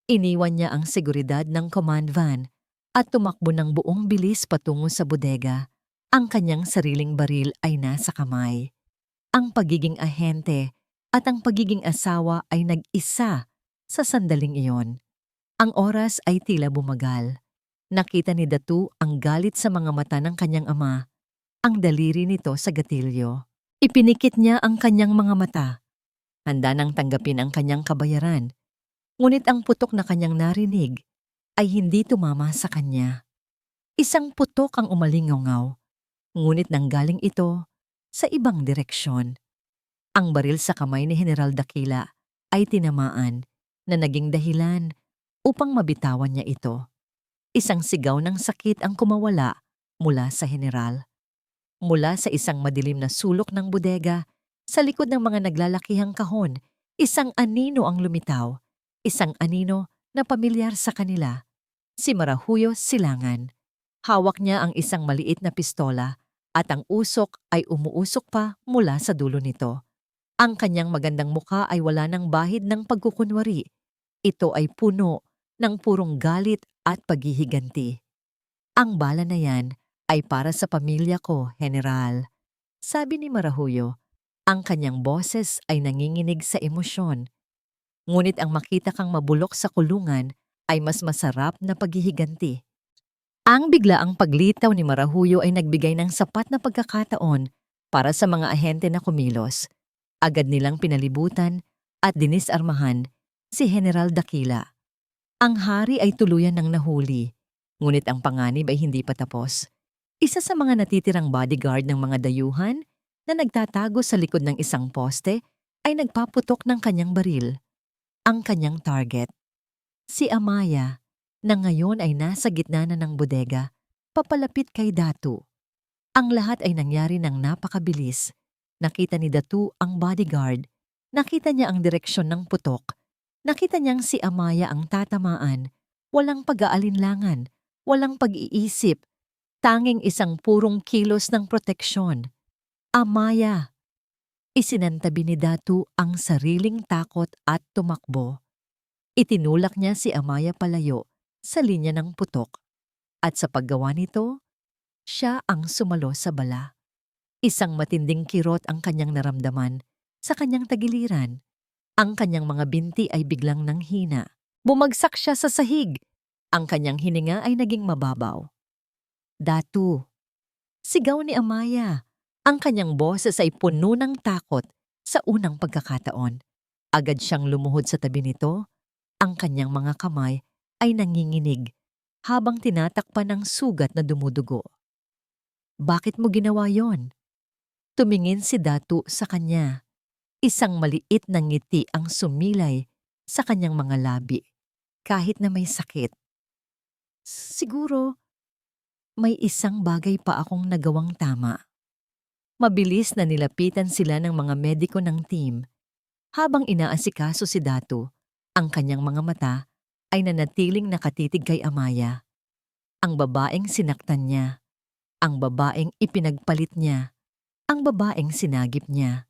Iniwan niya ang seguridad ng command van at tumakbo ng buong bilis patungo sa bodega. Ang kanyang sariling baril ay nasa kamay. Ang pagiging ahente at ang pagiging asawa ay nag-isa sa sandaling iyon. Ang oras ay tila bumagal. Nakita ni Datu ang galit sa mga mata ng kanyang ama, ang daliri nito sa gatilyo. Ipinikit niya ang kanyang mga mata. Handa nang tanggapin ang kanyang kabayaran. Ngunit ang putok na kanyang narinig ay hindi tumama sa kanya. Isang putok ang umalingaw-ngaw, ngunit nanggaling ito sa ibang direksyon. Ang baril sa kamay ni General Dakila ay tinamaan na naging dahilan upang mabitawan niya ito. Isang sigaw ng sakit ang kumawala mula sa general. Mula sa isang madilim na sulok ng bodega, sa likod ng mga naglalakihang kahon, isang anino ang lumitaw. Isang anino na pamilyar sa kanila. Si Marahuyo Silangan. Hawak niya ang isang maliit na pistola at ang usok ay umuusok pa mula sa dulo nito. Ang kanyang magandang mukha ay wala ng bahid ng pagkukunwari. Ito ay puno ng purong galit at paghihiganti. Ang bala na yan ay para sa pamilya ko, General. Sabi ni Marahuyo, ang kanyang boses ay nanginginig sa emosyon. Ngunit ang makita kang mabulok sa kulungan ay mas masarap na paghihiganti. Ang biglaang paglitaw ni Marahuyo ay nagbigay ng sapat na pagkakataon Para sa mga ahente na kumilos, agad nilang pinalibutan at dinisarmahan si General Dakila. Ang hari ay tuluyan ng nahuli, ngunit ang panganib ay hindi pa tapos. Isa sa mga natitirang bodyguard ng mga dayuhan na nagtatago sa likod ng isang poste ay nagpaputok ng kanyang baril. Ang kanyang target, si Amaya, na ngayon ay nasa gitna na ng bodega, papalapit kay Datu. Ang lahat ay nangyari ng napakabilis. Nakita ni Datu ang bodyguard, nakita niya ang direksyon ng putok, nakita niyang si Amaya ang tatamaan, walang pag-aalinlangan, walang pag-iisip, tanging isang purong kilos ng proteksyon. Amaya! Isinantabi ni Datu ang sariling takot at tumakbo. Itinulak niya si Amaya palayo sa linya ng putok. At sa paggawa nito, siya ang sumalo sa bala. Isang matinding kirot ang kanyang naramdaman sa kanyang tagiliran. Ang kanyang mga binti ay biglang nanghina. Bumagsak siya sa sahig. Ang kanyang hininga ay naging mababaw. Datu! Sigaw ni Amaya. Ang kanyang boses ay puno ng takot sa unang pagkakataon. Agad siyang lumuhod sa tabi nito. Ang kanyang mga kamay ay nanginginig habang tinatakpan ng sugat na dumudugo. Bakit mo ginawa yon? Tumingin si Datu sa kanya. Isang maliit na ngiti ang sumilay sa kanyang mga labi, kahit na may sakit. Siguro, may isang bagay pa akong nagawang tama. Mabilis na nilapitan sila ng mga mediko ng team. Habang inaasikaso si Datu, ang kanyang mga mata ay nanatiling nakatitig kay Amaya. Ang babaeng sinaktan niya, ang babaeng ipinagpalit niya, ang babaeng sinagip niya.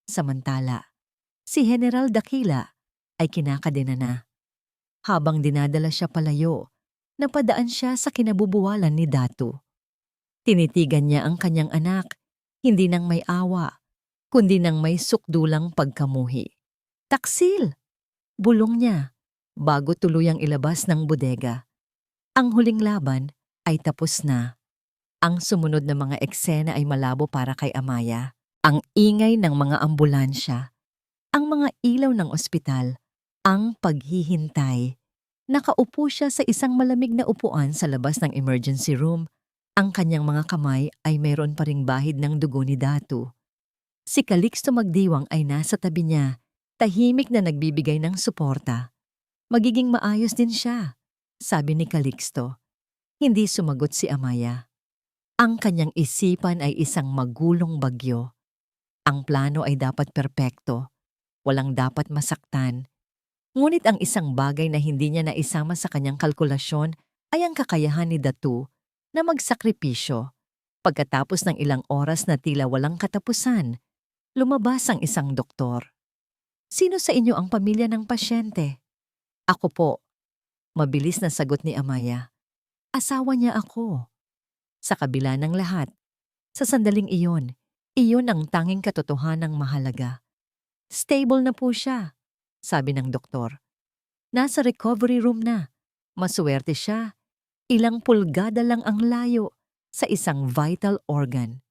Samantala, si General Dakila ay kinakadena na. Habang dinadala siya palayo, napadaan siya sa kinabubuwalan ni Datu. Tinitigan niya ang kanyang anak, hindi nang may awa, kundi nang may sukdulang pagkamuhi. Taksil! Bulong niya, bago tuluyang ilabas ng bodega. Ang huling laban ay tapos na. Ang sumunod na mga eksena ay malabo para kay Amaya. Ang ingay ng mga ambulansya, ang mga ilaw ng ospital, ang paghihintay. Nakaupo siya sa isang malamig na upuan sa labas ng emergency room. Ang kanyang mga kamay ay mayroon pa ring bahid ng dugo ni Datu. Si Calixto Magdiwang ay nasa tabi niya, tahimik na nagbibigay ng suporta. Magiging maayos din siya, sabi ni Calixto. Hindi sumagot si Amaya. Ang kanyang isipan ay isang magulong bagyo. Ang plano ay dapat perpekto, walang dapat masaktan. Ngunit ang isang bagay na hindi niya naisama sa kanyang kalkulasyon ay ang kakayahan ni Datu na magsakripisyo. Pagkatapos ng ilang oras na tila walang katapusan, lumabas ang isang doktor. Sino sa inyo ang pamilya ng pasyente? Ako po. Mabilis na sagot ni Amaya. Asawa niya ako. Sa kabila ng lahat, sa sandaling iyon ang tanging katotohanang mahalaga. Stable na po siya, sabi ng doktor. Nasa recovery room na. Masuwerte siya. Ilang pulgada lang ang layo sa isang vital organ.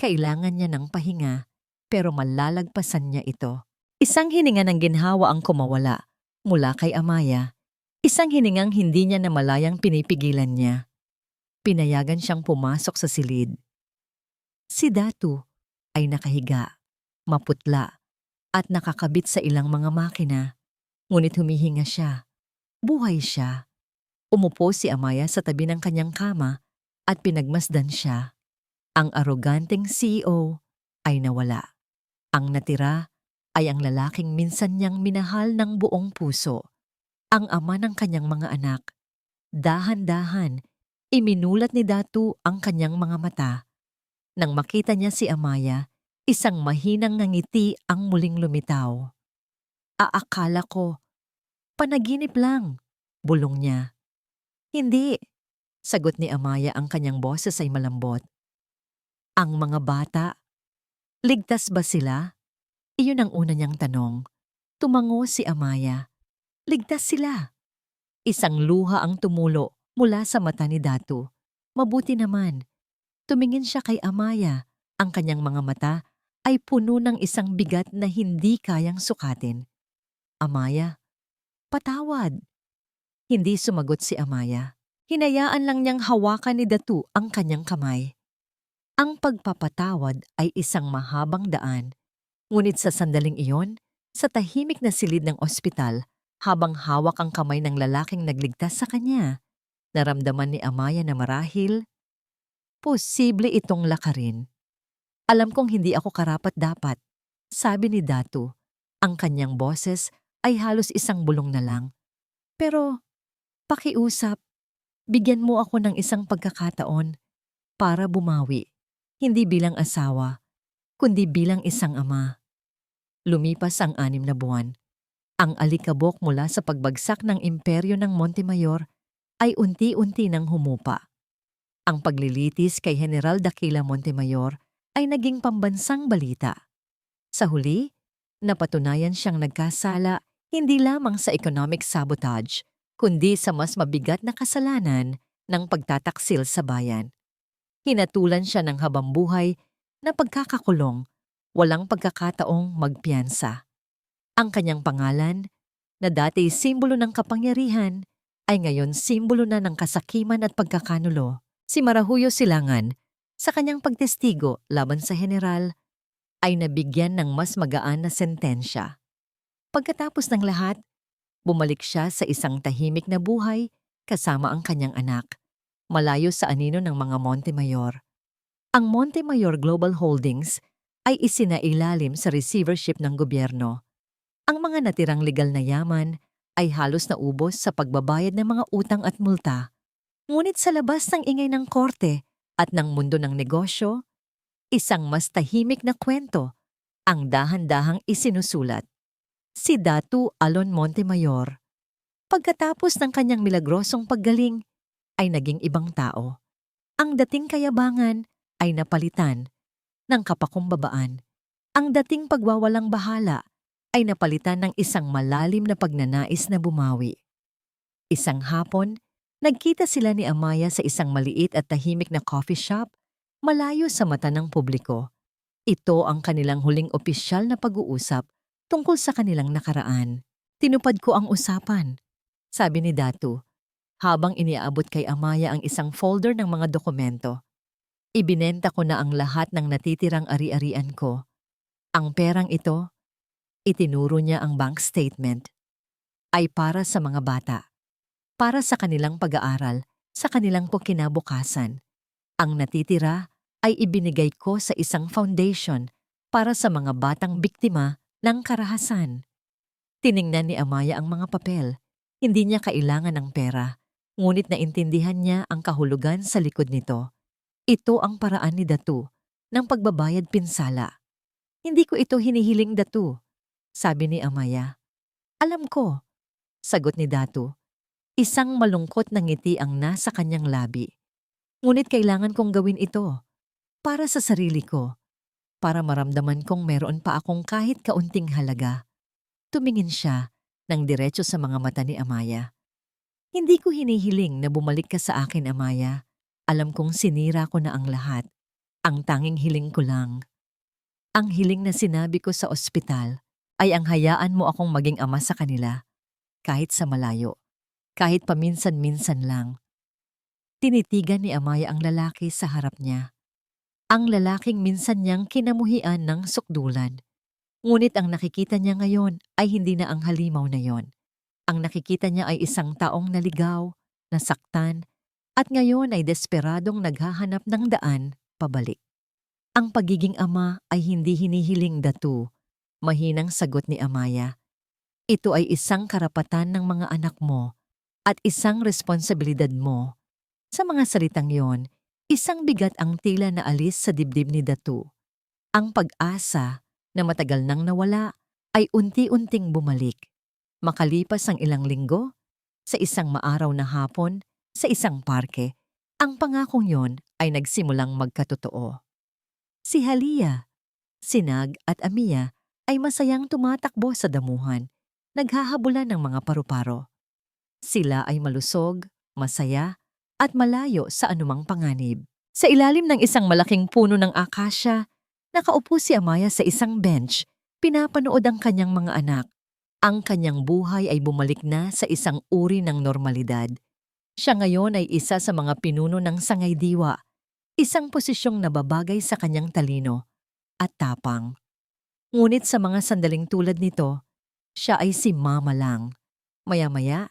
Kailangan niya ng pahinga, pero malalagpasan niya ito. Isang hininga ng ginhawa ang kumawala mula kay Amaya. Isang hiningang hindi niya namalayang pinipigilan niya. Pinayagan siyang pumasok sa silid. Si Datu ay nakahiga, maputla, at nakakabit sa ilang mga makina. Ngunit humihinga siya. Buhay siya. Umupo si Amaya sa tabi ng kanyang kama at pinagmasdan siya. Ang aroganteng CEO ay nawala. Ang natira ay ang lalaking minsan niyang minahal ng buong puso. Ang ama ng kanyang mga anak. Dahan-dahan, iminulat ni Datu ang kanyang mga mata. Nang makita niya si Amaya, isang mahinang ngiti ang muling lumitaw. Aakala ko, panaginip lang, bulong niya. Hindi, sagot ni Amaya, ang kanyang boses ay malambot. Ang mga bata, ligtas ba sila? Iyon ang una niyang tanong. Tumango si Amaya. Ligtas sila. Isang luha ang tumulo mula sa mata ni Datu. Mabuti naman. Tumingin siya kay Amaya Ang kanyang mga mata ay puno ng isang bigat na hindi kayang sukatin. Amaya, patawad. Hindi sumagot si Amaya. Hinayaan lang niyang hawakan ni Datu ang kanyang kamay. Ang pagpapatawad ay isang mahabang daan, ngunit sa sandaling iyon, sa tahimik na silid ng ospital, habang hawak ang kamay ng lalaking nagligtas sa kanya, naramdaman ni Amaya na marahil, posible itong lakarin. Alam kong hindi ako karapat-dapat, sabi ni Datu. Ang kanyang boses ay halos isang bulong na lang. Pero, pakiusap, bigyan mo ako ng isang pagkakataon para bumawi, hindi bilang asawa, kundi bilang isang ama. Lumipas ang 6 na buwan. Ang alikabok mula sa pagbagsak ng imperyo ng Montemayor ay unti-unti nang humupa. Ang paglilitis kay General Daquila Montemayor ay naging pambansang balita. Sa huli, napatunayan siyang nagkasala hindi lamang sa economic sabotage, kundi sa mas mabigat na kasalanan ng pagtataksil sa bayan. Hinatulan siya ng habambuhay na pagkakakulong, walang pagkakataong magpiyansa. Ang kanyang pangalan, na dati simbolo ng kapangyarihan, ay ngayon simbolo na ng kasakiman at pagkakanulo. Si Marahuyo Silangan, sa kanyang pagtestigo laban sa general, ay nabigyan ng mas magaan na sentensya. Pagkatapos ng lahat, bumalik siya sa isang tahimik na buhay kasama ang kanyang anak, malayo sa anino ng mga Montemayor. Ang Montemayor Global Holdings ay isinailalim sa receivership ng gobyerno. Ang mga natirang legal na yaman ay halos naubos sa pagbabayad ng mga utang at multa. Ngunit sa labas ng ingay ng korte at ng mundo ng negosyo, isang mas tahimik na kwento ang dahan-dahang isinusulat. Si Datu Alon Montemayor, pagkatapos ng kanyang milagrosong paggaling, ay naging ibang tao. Ang dating kayabangan ay napalitan ng kapakumbabaan. Ang dating pagwawalang bahala ay napalitan ng isang malalim na pagnanais na bumawi. Isang hapon, nagkita sila ni Amaya sa isang maliit at tahimik na coffee shop, malayo sa mata ng publiko. Ito ang kanilang huling opisyal na pag-uusap tungkol sa kanilang nakaraan. Tinupad ko ang usapan, sabi ni Datu, habang iniabot kay Amaya ang isang folder ng mga dokumento. Ibinenta ko na ang lahat ng natitirang ari-arian ko. Ang perang ito, itinuro niya ang bank statement, ay para sa mga bata, para sa kanilang pag-aaral, sa kanilang kinabukasan. Ang natitira ay ibinigay ko sa isang foundation para sa mga batang biktima ng karahasan. Tiningnan ni Amaya ang mga papel. Hindi niya kailangan ng pera, ngunit naintindihan niya ang kahulugan sa likod nito. Ito ang paraan ni Datu ng pagbabayad pinsala. Hindi ko ito hinihiling, Datu, sabi ni Amaya. Alam ko, sagot ni Datu. Isang malungkot na ngiti ang nasa kanyang labi. Ngunit kailangan kong gawin ito para sa sarili ko, para maramdaman kong meron pa akong kahit kaunting halaga. Tumingin siya ng diretso sa mga mata ni Amaya. Hindi ko hinihiling na bumalik ka sa akin, Amaya. Alam kong sinira ko na ang lahat. Ang tanging hiling ko lang, ang hiling na sinabi ko sa ospital, ay ang hayaan mo akong maging ama sa kanila, kahit sa malayo, kahit paminsan-minsan lang. Tinitigan ni Amaya ang lalaki sa harap niya. Ang lalaking minsan niyang kinamuhian ng sukdulan. Ngunit ang nakikita niya ngayon ay hindi na ang halimaw na yon. Ang nakikita niya ay isang taong naligaw, nasaktan, at ngayon ay desperadong naghahanap ng daan pabalik. Ang pagiging ama ay hindi hinihiling, Datu, mahinang sagot ni Amaya. Ito ay isang karapatan ng mga anak mo at isang responsibilidad mo. Sa mga salitang yon, isang bigat ang tila na alis sa dibdib ni Datu. Ang pag-asa na matagal nang nawala ay unti-unting bumalik. Makalipas ang ilang linggo, sa isang maaraw na hapon, sa isang parke, ang pangakong yon ay nagsimulang magkatotoo. Si Halia, Sinag at Amia ay masayang tumatakbo sa damuhan, naghahabulan ng mga paru-paro. Sila ay malusog, masaya, at malayo sa anumang panganib. Sa ilalim ng isang malaking puno ng akasya, nakaupo si Amaya sa isang bench, pinapanood ang kanyang mga anak. Ang kanyang buhay ay bumalik na sa isang uri ng normalidad. Siya ngayon ay isa sa mga pinuno ng sangaydiwa, isang posisyong nababagay sa kanyang talino at tapang. Ngunit sa mga sandaling tulad nito, siya ay si Mama lang. Maya-maya,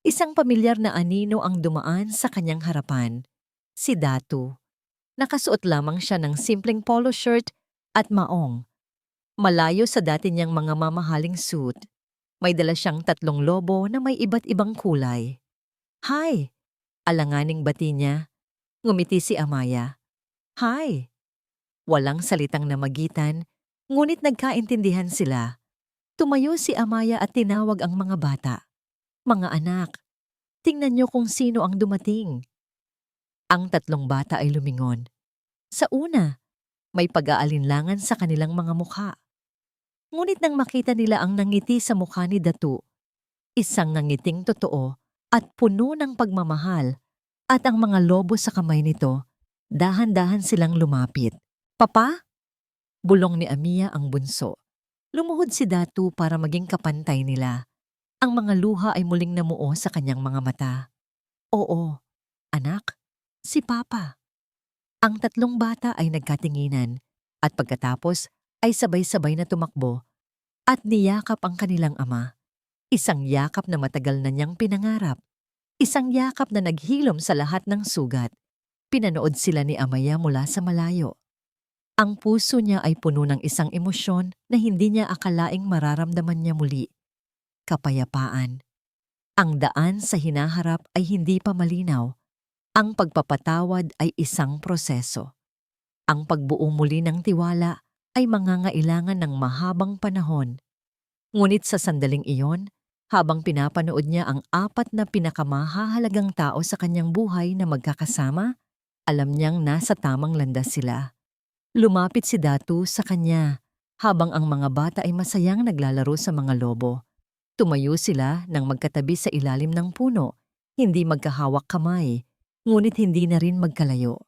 isang pamilyar na anino ang dumaan sa kanyang harapan, si Datu. Nakasuot lamang siya ng simpleng polo shirt at maong. Malayo sa dati niyang mga mamahaling suit, may dala siyang 3 lobo na may iba't ibang kulay. "Hi!" Alanganing bati niya. Ngumiti si Amaya. "Hi!" Walang salitang namagitan, ngunit nagkaintindihan sila. Tumayo si Amaya at tinawag ang mga bata. "Mga anak, tingnan niyo kung sino ang dumating." Ang 3 bata ay lumingon. Sa una, may pag-aalinlangan sa kanilang mga mukha. Ngunit nang makita nila ang nangiti sa mukha ni Datu, isang nangiting totoo at puno ng pagmamahal, at ang mga lobo sa kamay nito, dahan-dahan silang lumapit. "Papa?" Bulong ni Amia ang bunso. Lumuhod si Datu para maging kapantay nila. Ang mga luha ay muling namuo sa kanyang mga mata. "Oo, anak, si Papa." Ang 3 bata ay nagkatinginan at pagkatapos ay sabay-sabay na tumakbo at niyakap ang kanilang ama. Isang yakap na matagal na niyang pinangarap. Isang yakap na naghilom sa lahat ng sugat. Pinanood sila ni Amaya mula sa malayo. Ang puso niya ay puno ng isang emosyon na hindi niya akalaing mararamdaman niya muli. Kapayapaan. Ang daan sa hinaharap ay hindi pa malinaw. Ang pagpapatawad ay isang proseso. Ang pagbuo muli ng tiwala ay mangangailangan ng mahabang panahon. Ngunit sa sandaling iyon, habang pinapanood niya ang 4 na pinakamahahalagang tao sa kanyang buhay na magkakasama, alam niyang nasa tamang landas sila. Lumapit si Datu sa kanya habang ang mga bata ay masayang naglalaro sa mga lobo. Tumayo sila nang magkatabi sa ilalim ng puno, hindi magkahawak kamay, ngunit hindi na rin magkalayo.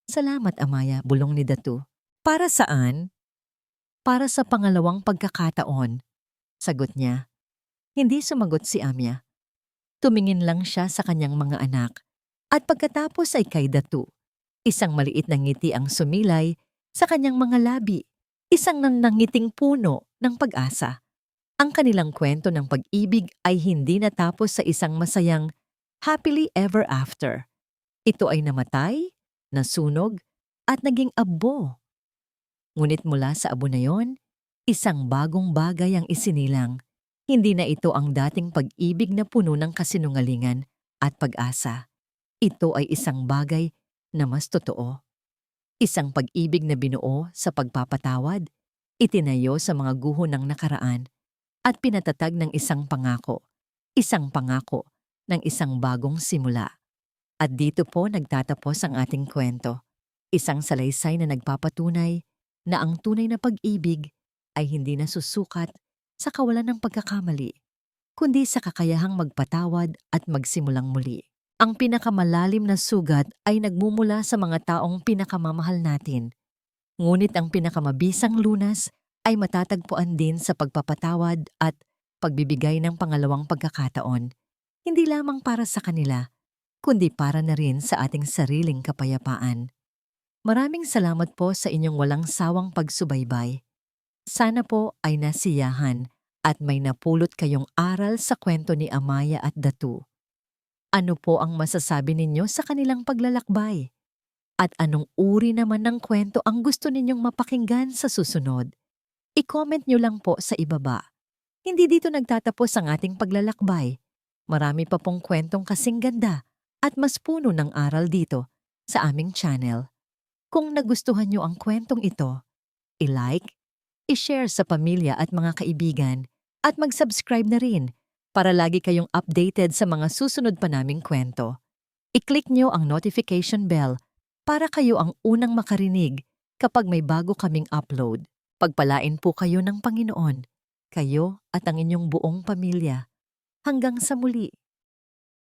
"Salamat, Amaya," bulong ni Datu. "Para saan?" "Para sa pangalawang pagkakataon," sagot niya. Hindi sumagot si Amya. Tumingin lang siya sa kanyang mga anak. At pagkatapos ay kay Datu. Isang maliit na ngiti ang sumilay sa kanyang mga labi. Isang nanangiting puno ng pag-asa. Ang kanilang kwento ng pag-ibig ay hindi natapos sa isang masayang happily ever after. Ito ay namatay, nasunog, at naging abo. Ngunit mula sa abo na yon, isang bagong bagay ang isinilang. Hindi na ito ang dating pag-ibig na puno ng kasinungalingan at pag-asa. Ito ay isang bagay na mas totoo. Isang pag-ibig na binuo sa pagpapatawad, itinayo sa mga guho ng nakaraan, at pinatatag ng isang pangako ng isang bagong simula. At dito po nagtatapos ang ating kwento. Isang salaysay na nagpapatunay na ang tunay na pag-ibig ay hindi nasusukat sa kawalan ng pagkakamali, kundi sa kakayahang magpatawad at magsimulang muli. Ang pinakamalalim na sugat ay nagmumula sa mga taong pinakamamahal natin. Ngunit ang pinakamabisang lunas ay matatagpuan din sa pagpapatawad at pagbibigay ng pangalawang pagkakataon. Hindi lamang para sa kanila, kundi para na rin sa ating sariling kapayapaan. Maraming salamat po sa inyong walang sawang pagsubaybay. Sana po ay nasiyahan at may napulot kayong aral sa kwento ni Amaya at Datu. Ano po ang masasabi ninyo sa kanilang paglalakbay? At anong uri naman ng kwento ang gusto ninyong mapakinggan sa susunod? I-comment nyo lang po sa ibaba. Hindi dito nagtatapos ang ating paglalakbay. Marami pa pong kwentong kasing ganda at mas puno ng aral dito sa aming channel. Kung nagustuhan nyo ang kwentong ito, i-like, i-share sa pamilya at mga kaibigan, at mag-subscribe na rin para lagi kayong updated sa mga susunod pa naming kwento. I-click nyo ang notification bell para kayo ang unang makarinig kapag may bago kaming upload. Pagpalain po kayo ng Panginoon, kayo at ang inyong buong pamilya. Hanggang sa muli.